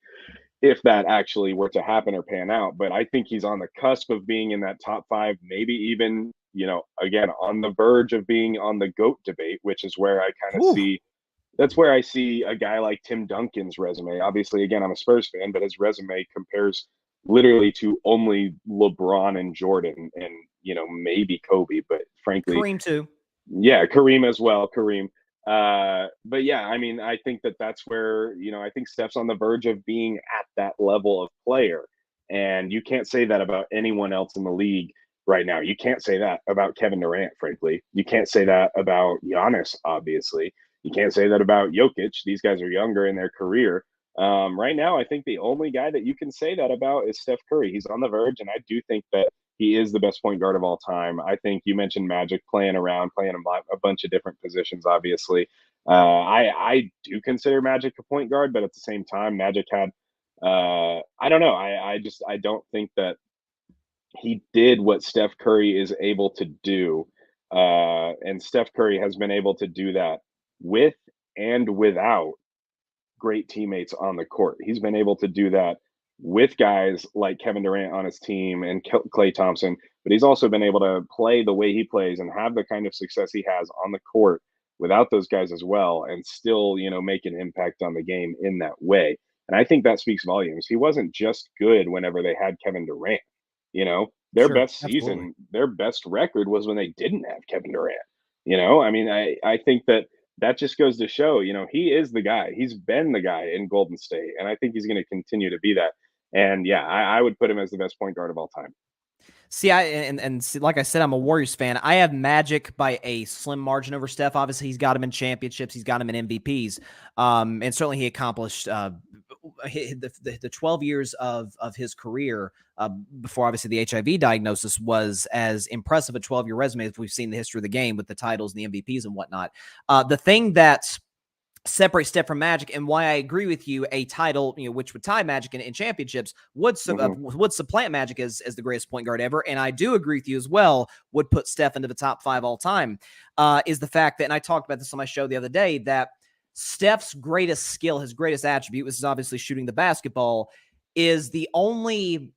if that actually were to happen or pan out. But I think he's on the cusp of being in that top 5, maybe even, again, on the verge of being on the GOAT debate, which is where I kind of Whew. see that's where I see a guy like Tim Duncan's resume. Obviously, again, I'm a Spurs fan, but his resume compares literally to only LeBron and Jordan and, maybe Kobe, but frankly, Kareem too. yeah, Kareem as well, Kareem. But yeah, I mean, I think that's where, I think Steph's on the verge of being at that level of player. And you can't say that about anyone else in the league right now. You can't say that about Kevin Durant, frankly. You can't say that about Giannis, obviously. You can't say that about Jokic. These guys are younger in their career. Right now, I think the only guy that you can say that about is Steph Curry. He's on the verge, and I do think that he is the best point guard of all time. I think you mentioned Magic playing around, playing a bunch of different positions, obviously. I do consider Magic a point guard, but at the same time, Magic had, I don't know. I don't think that he did what Steph Curry is able to do. And Steph Curry has been able to do that with and without great teammates on the court. He's been able to do that with guys like Kevin Durant on his team and Klay Thompson, but he's also been able to play the way he plays and have the kind of success he has on the court without those guys as well, and still, make an impact on the game in that way. And I think that speaks volumes. He wasn't just good whenever they had Kevin Durant. Their Sure, best absolutely. season, their best record was when they didn't have Kevin Durant. I mean, I think that just goes to show, he is the guy. He's been the guy in Golden State, and I think he's going to continue to be that. And yeah, I would put him as the best point guard of all time. See, see, like I said, I'm a Warriors fan. I have Magic by a slim margin over Steph. Obviously, he's got him in championships. He's got him in MVPs. And certainly he accomplished the 12 years of his career before obviously the HIV diagnosis was as impressive a 12-year resume as we've seen in the history of the game with the titles and the MVPs and whatnot. The thing that separates Steph from Magic, and why I agree with you, a title, which would tie Magic in championships, would supplant Magic as the greatest point guard ever. And I do agree with you as well, would put Steph into the top 5 all time, is the fact that, and I talked about this on my show the other day, that Steph's greatest skill, his greatest attribute, which is obviously shooting the basketball, is the only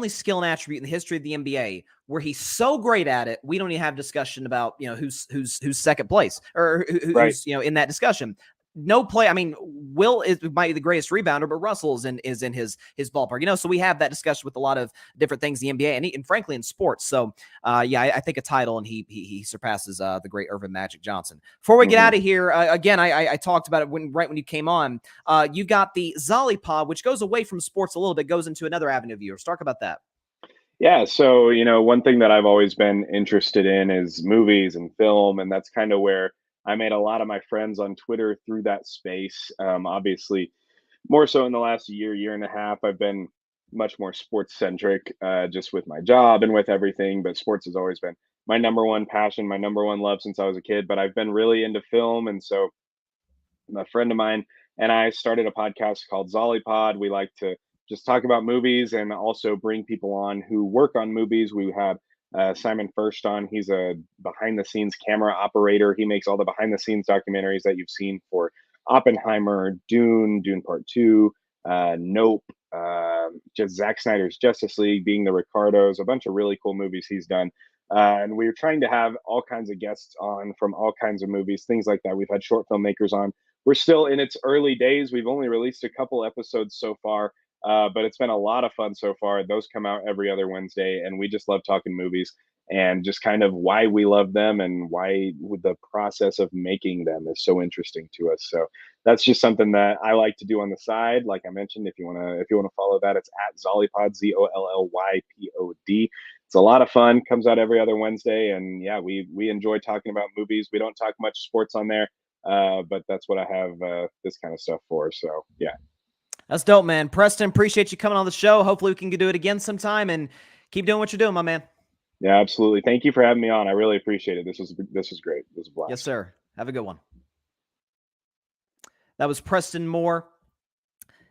skill and attribute in the history of the NBA where he's so great at it, we don't even have discussion about, who's second place or who's, Right. in that discussion. No play. I mean, Will might be the greatest rebounder, but Russell is in his ballpark. So we have that discussion with a lot of different things in the NBA and frankly in sports. So I think a title, and he surpasses the great Irvin Magic Johnson. Before we get out of here, again, I talked about it right when you came on. You got the Zolly Pod, which goes away from sports a little bit, goes into another avenue of yours. Talk about that. Yeah, so one thing that I've always been interested in is movies and film, and that's kind of where I made a lot of my friends on Twitter through that space. Obviously, more so in the last year and a half, I've been much more sports centric, just with my job and with everything. But sports has always been my number one passion, my number one love since I was a kid. But I've been really into film, and so a friend of mine and I started a podcast called Zolly Pod. We like to just talk about movies and also bring people on who work on movies. We had Simon First on. He's a behind the scenes camera operator. He makes all the behind the scenes documentaries that you've seen for Oppenheimer, Dune Part 2, Nope, just Zack Snyder's Justice League, Being the Ricardos, a bunch of really cool movies he's done. And we were trying to have all kinds of guests on from all kinds of movies, things like that. We've had short filmmakers on. We're still in its early days. We've only released a couple episodes so far, but it's been a lot of fun so far. Those come out every other Wednesday, and we just love talking movies and just kind of why we love them and why the process of making them is so interesting to us. So that's just something that I like to do on the side. Like I mentioned, if you wanna follow that, it's at Zollypod, ZOLLYPOD. It's a lot of fun. Comes out every other Wednesday, and yeah, we enjoy talking about movies. We don't talk much sports on there, but that's what I have this kind of stuff for. So yeah, That's dope, man. Preston, appreciate you coming on the show. Hopefully we can do it again sometime, and keep doing what you're doing, my man. yeah, absolutely. Thank you for having me on. I really appreciate it. This was great. This was a blast. Yes, sir. Have a good one. That was Preston Moore,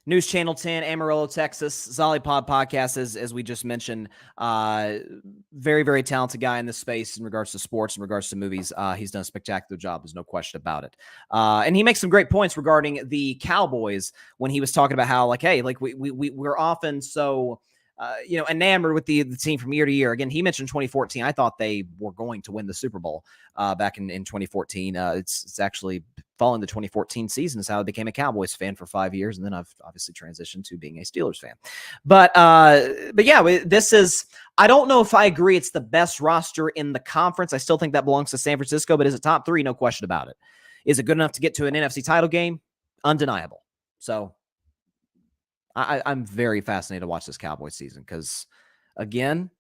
News Channel 10, Amarillo, Texas, Zollypod podcast, as we just mentioned. Very, very talented guy in this space in regards to sports, in regards to movies. He's done a spectacular job. There's no question about it. And he makes some great points regarding the Cowboys when he was talking about how, like, hey, like we're often so enamored with the team from year to year. Again, he mentioned 2014. I thought they were going to win the Super Bowl back in 2014. It's actually following the 2014 season is how I became a Cowboys fan for 5 years, and then I've obviously transitioned to being a Steelers fan. But yeah, this is. I don't know if I agree it's the best roster in the conference. I still think that belongs to San Francisco, but is it top 3? No question about it. Is it good enough to get to an NFC title game? Undeniable. So I'm very fascinated to watch this Cowboys season because, again,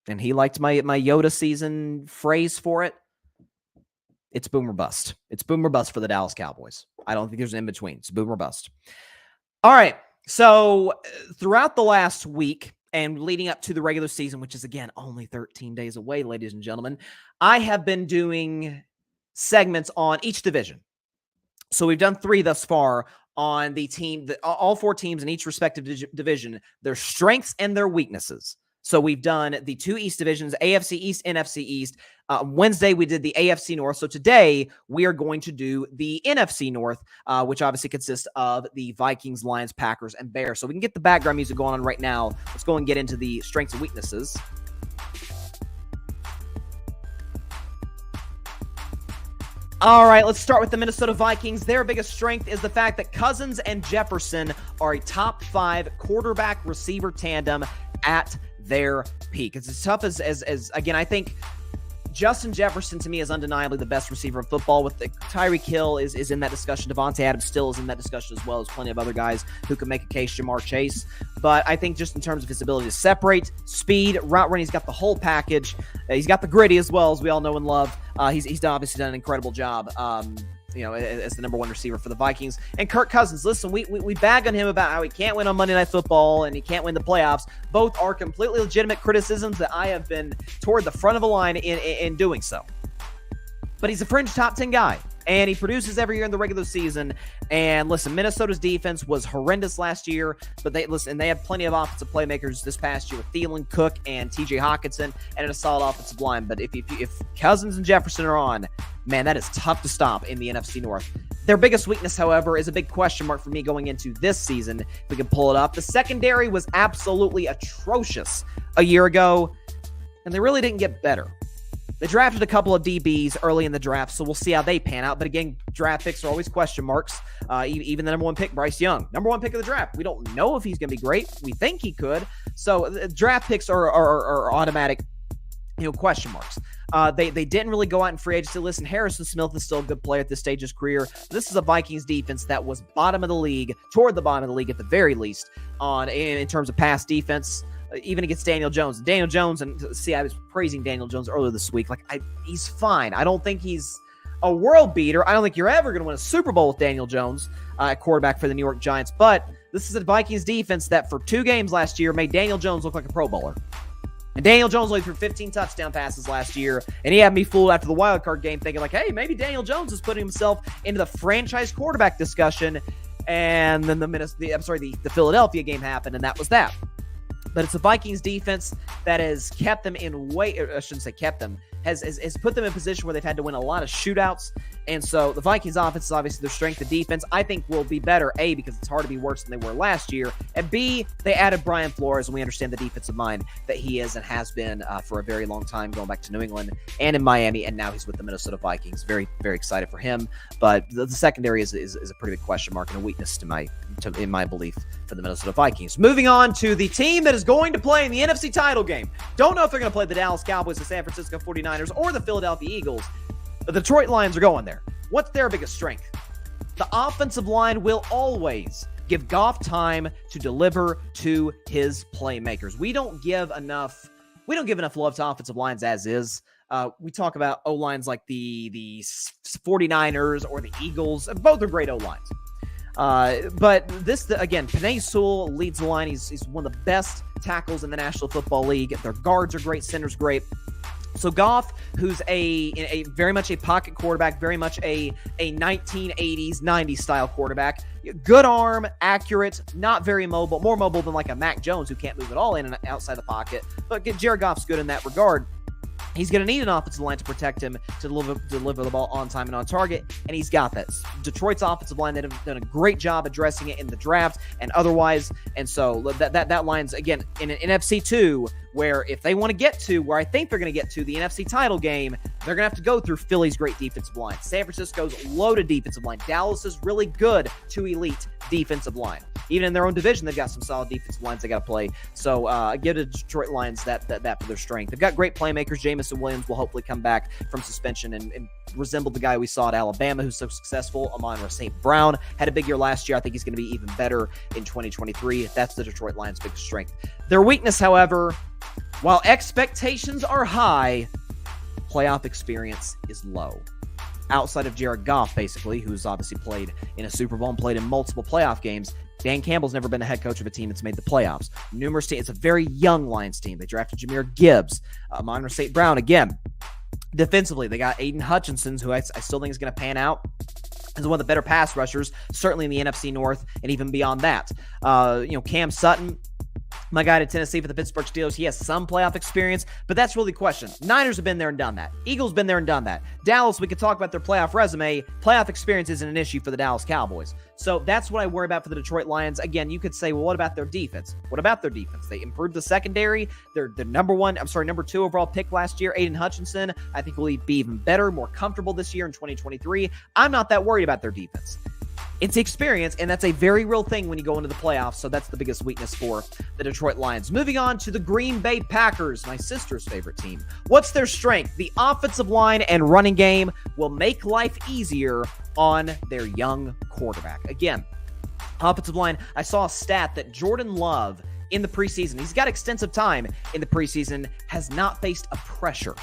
and he liked my Yoda season phrase for it, it's boom or bust. It's boom or bust for the Dallas Cowboys. I don't think there's an in-between. It's boom or bust. All right, so throughout the last week and leading up to the regular season, which is, again, only 13 days away, ladies and gentlemen, I have been doing segments on each division. So we've done 3 thus far on the team, all 4 teams in each respective division, their strengths and their weaknesses. So we've done the 2 East divisions, AFC East, NFC East. Wednesday, we did the AFC North. So today, we are going to do the NFC North, which obviously consists of the Vikings, Lions, Packers, and Bears. So we can get the background music going on right now. Let's go and get into the strengths and weaknesses. All right, let's start with the Minnesota Vikings. Their biggest strength is the fact that Cousins and Jefferson are a top 5 quarterback receiver tandem at their peak. It's as tough as again, I think Justin Jefferson to me is undeniably the best receiver in football. With Tyreek Hill is in that discussion. Devontae Adams still is in that discussion as well as plenty of other guys who can make a case. Jamar Chase. But I think just in terms of his ability to separate, speed, route running, he's got the whole package. He's got the gritty as well, as we all know and love. He's obviously done an incredible job. As the number 1 receiver for the Vikings. And Kirk Cousins, listen, we bag on him about how he can't win on Monday Night Football and he can't win the playoffs. Both are completely legitimate criticisms that I have been toward the front of the line in doing so. But he's a fringe top 10 guy, and he produces every year in the regular season. And listen, Minnesota's defense was horrendous last year, but they had plenty of offensive playmakers this past year with Thielen, Cook, and T.J. Hockenson, and a solid offensive line. But if Cousins and Jefferson are on, man, that is tough to stop in the NFC North. Their biggest weakness, however, is a big question mark for me going into this season. If we can pull it up, the secondary was absolutely atrocious a year ago, and they really didn't get better. They drafted a couple of DBs early in the draft, so we'll see how they pan out. But again, draft picks are always question marks. Even the number 1 pick, Bryce Young, number 1 pick of the draft. We don't know if he's going to be great. We think he could. So draft picks are automatic, question marks. They didn't really go out in free agency. Listen, Harrison Smith is still a good player at this stage of his career. This is a Vikings defense that was bottom of the league, toward the bottom of the league at the very least, in terms of pass defense. Even against Daniel Jones. Daniel Jones, and see, I was praising Daniel Jones earlier this week. He's fine. I don't think he's a world beater. I don't think you're ever going to win a Super Bowl with Daniel Jones at quarterback for the New York Giants. But this is a Vikings defense that for 2 games last year made Daniel Jones look like a Pro Bowler. And Daniel Jones only threw 15 touchdown passes last year, and he had me fooled after the wild card game thinking hey, maybe Daniel Jones is putting himself into the franchise quarterback discussion. And then the Philadelphia game happened, and that was that. But it's a Vikings defense that has kept them has put them in a position where they've had to win a lot of shootouts. And so the Vikings offense is obviously their strength. The defense, I think, will be better, A, because it's hard to be worse than they were last year, and B, they added Brian Flores, and we understand the defensive mind that he is and has been for a very long time, going back to New England and in Miami, and now he's with the Minnesota Vikings. Very, very excited for him. But the secondary is a pretty big question mark and a weakness in my belief for the Minnesota Vikings. Moving on to the team that is going to play in the NFC title game. Don't know if they're going to play the Dallas Cowboys, the San Francisco 49ers, or the Philadelphia Eagles. The Detroit Lions are going there. What's their biggest strength? The offensive line will always give Goff time to deliver to his playmakers. We don't give enough love to offensive lines as is. We talk about O-lines like the 49ers or the Eagles. Both are great O-lines. But again, Penei Sewell leads the line. He's one of the best tackles in the National Football League. Their guards are great. Center's great. So Goff, who's a very much a pocket quarterback, very much a 1980s, 90s style quarterback, good arm, accurate, not very mobile, more mobile than like a Mac Jones who can't move at all in and outside the pocket. But Jared Goff's good in that regard. He's going to need an offensive line to protect him, to deliver the ball on time and on target, and he's got that. Detroit's offensive line, they've done a great job addressing it in the draft and otherwise, and so that line's, again, in an NFC 2, where if they want to get to where I think they're going to get to, the NFC title game, they're going to have to go through Philly's great defensive line, San Francisco's loaded defensive line, Dallas's really good to elite defensive line. Even in their own division, they've got some solid defensive lines they got to play. So give the Detroit Lions that for their strength. They've got great playmakers. Jamison Williams will hopefully come back from suspension and resemble the guy we saw at Alabama who's so successful. Amon-Ra St. Brown had a big year last year. I think he's going to be even better in 2023. That's the Detroit Lions' biggest strength. Their weakness, however, while expectations are high, playoff experience is low. Outside of Jared Goff, basically, who's obviously played in a Super Bowl and played in multiple playoff games, Dan Campbell's never been the head coach of a team that's made the playoffs. Numerous teams. It's a very young Lions team. They drafted Jahmyr Gibbs, Amon-Ra St. Brown. Again, defensively, they got Aiden Hutchinson, who I still think is going to pan out as one of the better pass rushers, certainly in the NFC North and even beyond that. Cam Sutton, My guy to Tennessee for the Pittsburgh Steelers, he has some playoff experience, but that's really the question. Niners have been there and done that. Eagles been there and done that. Dallas, we could talk about their playoff resume. Playoff experience isn't an issue for the Dallas Cowboys. So that's what I worry about for the Detroit Lions. Again, you could say, well, what about their defense? What about their defense? They improved the secondary. They're the number 2 overall pick last year. Aiden Hutchinson, I think, will be even better, more comfortable this year in 2023. I'm not that worried about their defense. It's experience, and that's a very real thing when you go into the playoffs, so that's the biggest weakness for the Detroit Lions. Moving on to the Green Bay Packers, my sister's favorite team. What's their strength? The offensive line and running game will make life easier on their young quarterback. Again, offensive line, I saw a stat that Jordan Love in the preseason, he's got extensive time in the preseason, has not faced a pressure.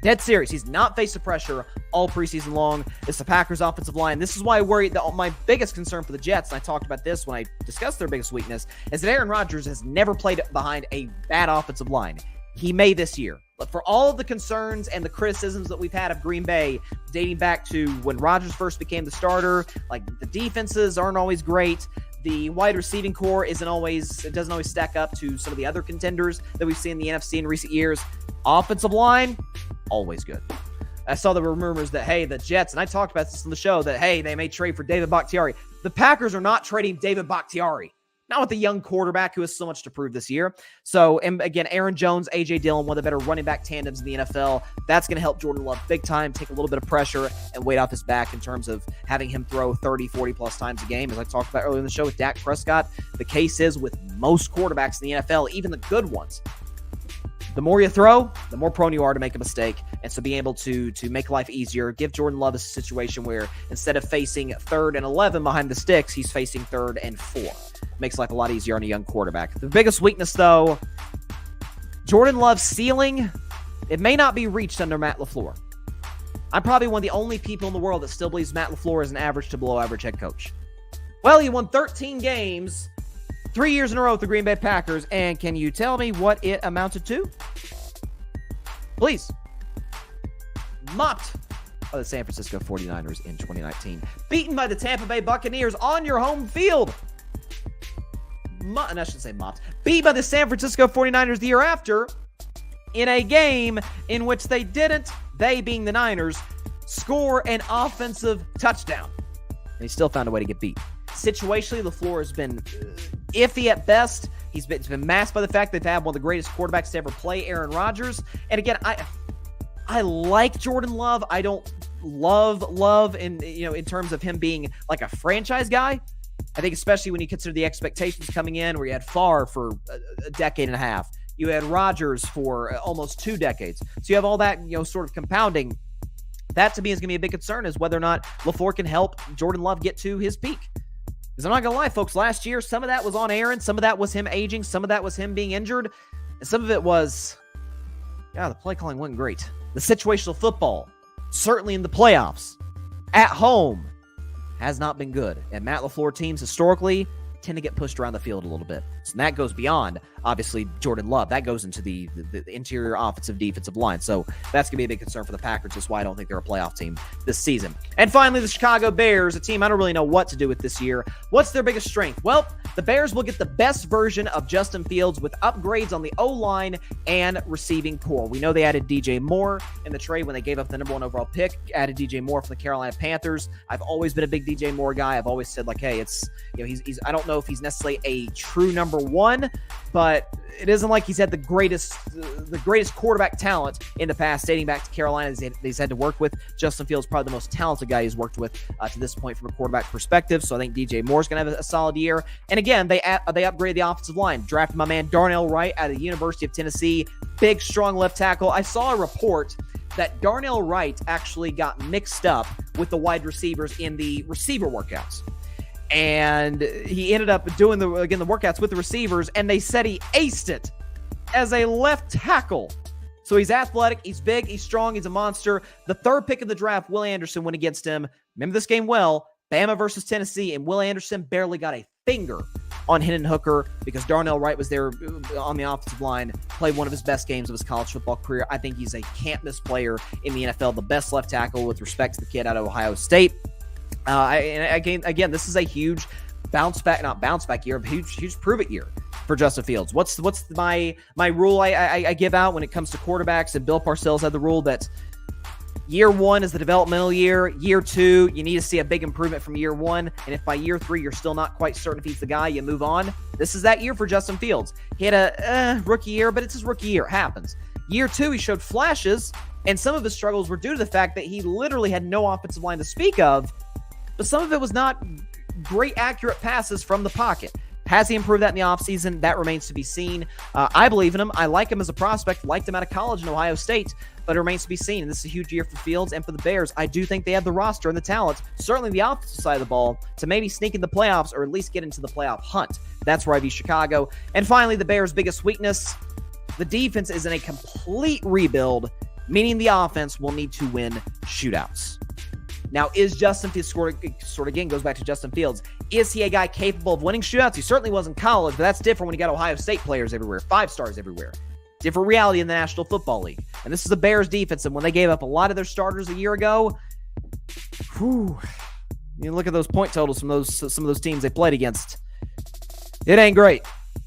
Dead serious. He's not faced a pressure all preseason long. It's the Packers' offensive line. This is why I worry that my biggest concern for the Jets, and I talked about this when I discussed their biggest weakness, is that Aaron Rodgers has never played behind a bad offensive line. He may this year. But for all of the concerns and the criticisms that we've had of Green Bay dating back to when Rodgers first became the starter, like the defenses aren't always great. The wide receiving core doesn't always stack up to some of the other contenders that we've seen in the NFC in recent years. Offensive line, always good. I saw there were rumors that, hey, the Jets, and I talked about this on the show, that, hey, they may trade for David Bakhtiari. The Packers are not trading David Bakhtiari. Not with a young quarterback who has so much to prove this year. So, and again, Aaron Jones, A.J. Dillon, one of the better running back tandems in the NFL. That's going to help Jordan Love big time, take a little bit of pressure and weight off his back in terms of having him throw 30, 40-plus times a game. As I talked about earlier in the show with Dak Prescott, the case is with most quarterbacks in the NFL, even the good ones, the more you throw, the more prone you are to make a mistake. And so being able to make life easier, give Jordan Love a situation where instead of facing 3rd and 11 behind the sticks, he's facing 3rd and 4. Makes life a lot easier on a young quarterback. The biggest weakness, though, Jordan Love's ceiling, it may not be reached under Matt LaFleur. I'm probably one of the only people in the world that still believes Matt LaFleur is an average to below average head coach. Well, he won 13 games 3 years in a row with the Green Bay Packers, and can you tell me what it amounted to? Please. Mopped by the San Francisco 49ers in 2019. Beaten by the Tampa Bay Buccaneers on your home field. And I shouldn't say mopped. Beat by the San Francisco 49ers the year after in a game in which they being the Niners, score an offensive touchdown. And he still found a way to get beat. Situationally, LaFleur has been iffy at best. He's been masked by the fact they've had one of the greatest quarterbacks to ever play, Aaron Rodgers. And again, I like Jordan Love. I don't love in terms of him being like a franchise guy. I think especially when you consider the expectations coming in, where you had Favre for a decade and a half. You had Rodgers for almost 2 decades. So you have all that, sort of compounding. That to me is going to be a big concern, is whether or not LaFleur can help Jordan Love get to his peak. Because I'm not going to lie, folks, last year, some of that was on Aaron. Some of that was him aging. Some of that was him being injured. And some of it was, the play calling wasn't great. The situational football, certainly in the playoffs, at home, has not been good. And Matt LaFleur teams historically tend to get pushed around the field a little bit. So that goes beyond, obviously, Jordan Love. That goes into the interior offensive defensive line. So that's going to be a big concern for the Packers. That's why I don't think they're a playoff team this season. And finally, the Chicago Bears, a team I don't really know what to do with this year. What's their biggest strength? Well, the Bears will get the best version of Justin Fields with upgrades on the O-line and receiving core. We know they added DJ Moore in the trade when they gave up the number 1 overall pick, added DJ Moore from the Carolina Panthers. I've always been a big DJ Moore guy. I've always said, hey, it's, he's I don't know if he's necessarily a true number 1, but it isn't like he's had the greatest quarterback talent in the past, dating back to Carolina. He's had to work with. Justin Fields, probably the most talented guy he's worked with to this point from a quarterback perspective. So I think DJ Moore's going to have a solid year. And again, they upgraded the offensive line, drafted my man Darnell Wright out of the University of Tennessee, big, strong left tackle. I saw a report that Darnell Wright actually got mixed up with the wide receivers in the receiver workouts. And he ended up doing the workouts with the receivers, and they said he aced it as a left tackle. So he's athletic, he's big, he's strong, he's a monster. The 3rd pick of the draft, Will Anderson, went against him. Remember this game well, Bama versus Tennessee, and Will Anderson barely got a finger on Hendon Hooker because Darnell Wright was there on the offensive line, played one of his best games of his college football career. I think he's a can't-miss player in the NFL, the best left tackle with respect to the kid out of Ohio State. And again, this is a huge bounce back year, a huge prove it year for Justin Fields. What's my rule I give out when it comes to quarterbacks? And Bill Parcells had the rule that year one is the developmental year. Year two, you need to see a big improvement from year one. And if by year three, you're still not quite certain if he's the guy, you move on. This is that year for Justin Fields. He had a rookie year, but it's his rookie year. It happens. Year two, he showed flashes, and some of his struggles were due to the fact that he literally had no offensive line to speak of, but some of it was not great, accurate passes from the pocket. Has he improved that in the offseason? That remains to be seen. I believe in him. I like him as a prospect, liked him out of college in Ohio State, but it remains to be seen. And this is a huge year for Fields and for the Bears. I do think they have the roster and the talent, certainly the offensive side of the ball, to maybe sneak in the playoffs or at least get into the playoff hunt. That's where I view Chicago. And finally, the Bears' biggest weakness, the defense is in a complete rebuild, meaning the offense will need to win shootouts. Now, is Justin Fields, sort of again goes back to Justin Fields, is he a guy capable of winning shootouts? He certainly was in college, but that's different when you got Ohio State players everywhere, 5 stars everywhere. Different reality in the National Football League. And this is the Bears defense, and when they gave up a lot of their starters a year ago, you look at those point totals from some of those teams they played against. It ain't great.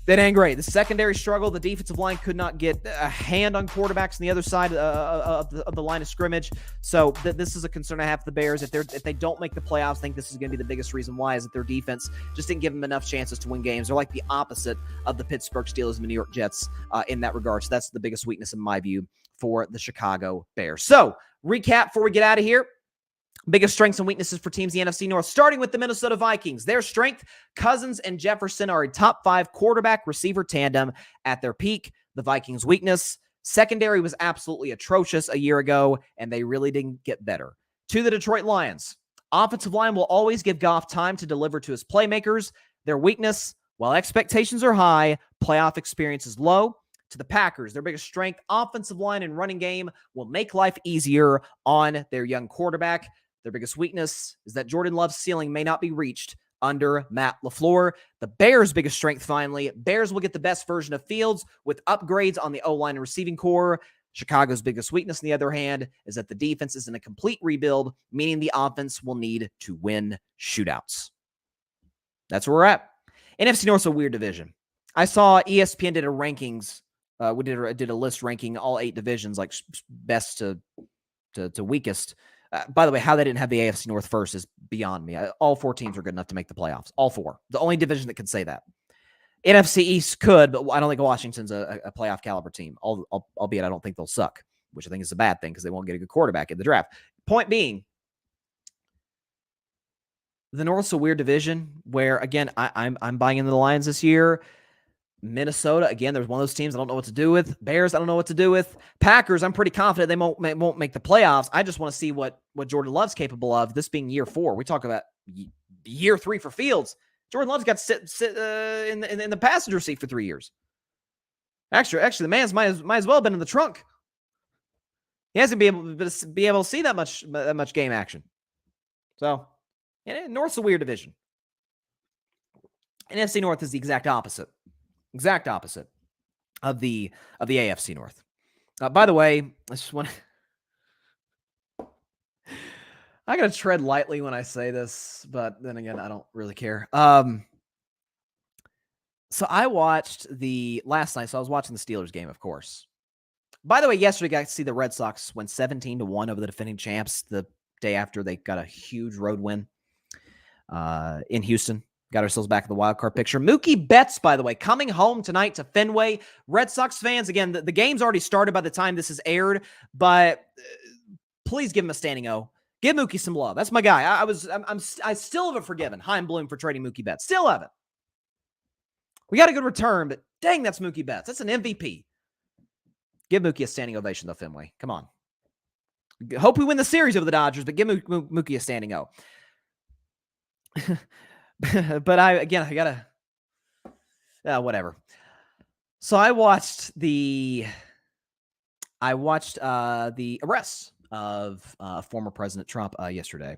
It ain't great. The secondary struggle, the defensive line could not get a hand on quarterbacks on the other side of the line of scrimmage. So this is a concern I have for the Bears. If they don't make the playoffs, I think this is going to be the biggest reason why, is that their defense just didn't give them enough chances to win games. They're like the opposite of the Pittsburgh Steelers and the New York Jets in that regard. So that's the biggest weakness in my view for the Chicago Bears. So recap before we get out of here. Biggest strengths and weaknesses for teams in the NFC North, starting with the Minnesota Vikings. Their strength, Cousins and Jefferson are a top 5 quarterback receiver tandem at their peak. The Vikings' weakness, secondary was absolutely atrocious a year ago, and they really didn't get better. To the Detroit Lions, offensive line will always give Goff time to deliver to his playmakers. Their weakness, while expectations are high, playoff experience is low. To the Packers, their biggest strength, offensive line and running game will make life easier on their young quarterback. Their biggest weakness is that Jordan Love's ceiling may not be reached under Matt LaFleur. The Bears' biggest strength, finally, Bears will get the best version of Fields with upgrades on the O-line and receiving core. Chicago's biggest weakness, on the other hand, is that the defense is in a complete rebuild, meaning the offense will need to win shootouts. That's where we're at. NFC North's a weird division. I saw ESPN did a rankings. We did a list ranking all 8 divisions, like best to weakest. By the way, how they didn't have the AFC North first is beyond me. All 4 teams are good enough to make the playoffs. All 4. The only division that could say that. NFC East could, but I don't think Washington's a playoff caliber team, albeit I don't think they'll suck, which I think is a bad thing because they won't get a good quarterback in the draft. Point being, the North's a weird division where, again, I'm buying into the Lions this year. Minnesota, again, there's one of those teams I don't know what to do with. Bears, I don't know what to do with. Packers, I'm pretty confident they won't make the playoffs. I just want to see what Jordan Love's capable of, this being year 4. We talk about year 3 for Fields. Jordan Love's got to sit in the passenger seat for 3 years. Actually, the man's might as well have been in the trunk. He hasn't been able to see that much game action. So, North's a weird division. NFC North is the exact opposite of the AFC North. By the way, I just want I got to tread lightly when I say this, but then again, I don't really care. So I watched last night, so I was watching the Steelers game, of course. By the way, yesterday I got to see the Red Sox win 17-1 over the defending champs the day after they got a huge road win in Houston. Got ourselves back in the wild card picture. Mookie Betts, by the way, coming home tonight to Fenway. Red Sox fans, again, the game's already started by the time this is aired, but please give him a standing O. Give Mookie some love. That's my guy. I still haven't forgiven Chaim Bloom for trading Mookie Betts. Still haven't. We got a good return, but dang, that's Mookie Betts. That's an MVP. Give Mookie a standing ovation, though, Fenway. Come on. Hope we win the series over the Dodgers, but give Mookie a standing O. But I gotta, whatever. So I watched the arrest of former President Trump yesterday,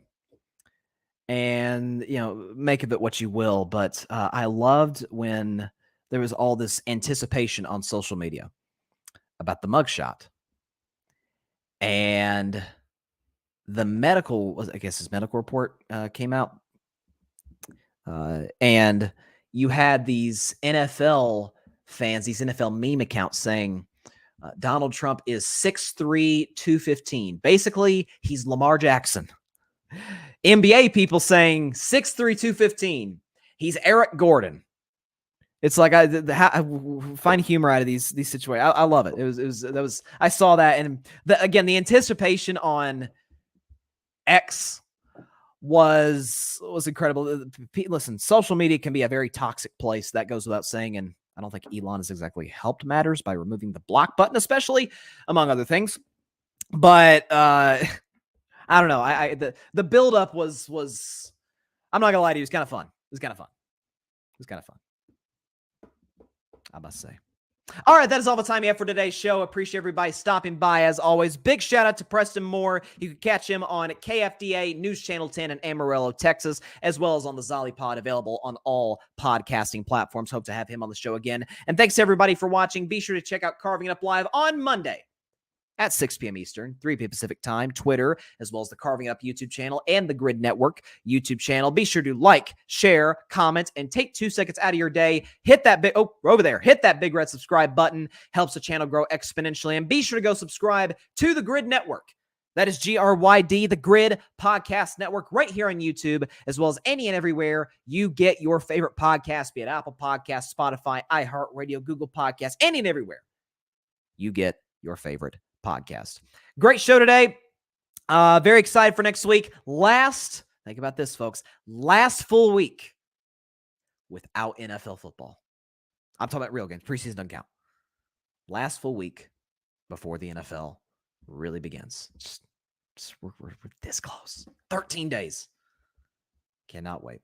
and make of it what you will. But I loved when there was all this anticipation on social media about the mugshot, and the medical report came out. And you had these NFL fans, these NFL meme accounts saying Donald Trump is 6'3", 215. Basically, he's Lamar Jackson. NBA people saying 6'3", 215. He's Eric Gordon. It's like I find humor out of these situations. I love it. I saw that, and again, the anticipation on X was incredible. Listen, social media can be a very toxic place. That goes without saying, and I don't think Elon has exactly helped matters by removing the block button, especially among other things. But I don't know. The buildup was I'm not gonna lie to you, it was kind of fun. I must say. All right, that is all the time we have for today's show. Appreciate everybody stopping by as always. Big shout out to Preston Moore. You can catch him on KFDA News Channel 10 in Amarillo, Texas, as well as on the Zolly Pod, available on all podcasting platforms. Hope to have him on the show again. And thanks to everybody for watching. Be sure to check out Carving It Up Live on Monday at 6 p.m. Eastern, 3 p.m. Pacific time, Twitter, as well as the Carving It Up YouTube channel and the Grid Network YouTube channel. Be sure to like, share, comment, and take 2 seconds out of your day. Hit that big red subscribe button. Helps the channel grow exponentially. And be sure to go subscribe to the Grid Network. That is GRYD, the Grid Podcast Network, right here on YouTube, as well as any and everywhere you get your favorite podcast, be it Apple Podcasts, Spotify, iHeartRadio, Google Podcasts, any and everywhere you get your favorite podcast. Great show today. Very excited for next week. Think about this, folks. Last full week without NFL football. I'm talking about real games. Preseason doesn't count. Last full week before the NFL really begins. We're this close. 13 days. Cannot wait.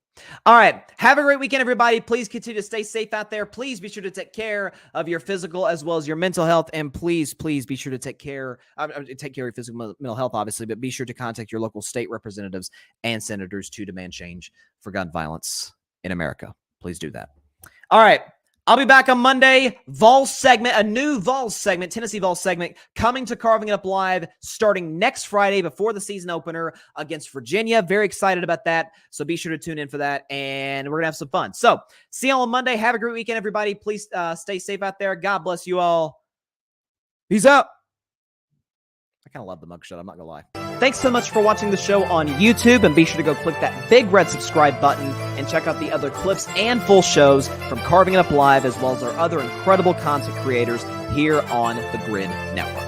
All right. Have a great weekend, everybody. Please continue to stay safe out there. Please be sure to take care of your physical as well as your mental health. And please be sure to take care of your physical mental health, obviously, but be sure to contact your local state representatives and senators to demand change for gun violence in America. Please do that. All right. I'll be back on Monday. Vols segment, a new Vols segment, Tennessee Vols segment, coming to Carving It Up Live starting next Friday before the season opener against Virginia. Very excited about that. So be sure to tune in for that, and we're going to have some fun. So see you all on Monday. Have a great weekend, everybody. Please stay safe out there. God bless you all. Peace out. I kind of love the mugshot. I'm not going to lie. Thanks so much for watching the show on YouTube, and be sure to go click that big red subscribe button and check out the other clips and full shows from Carving It Up Live, as well as our other incredible content creators here on the Grid Network.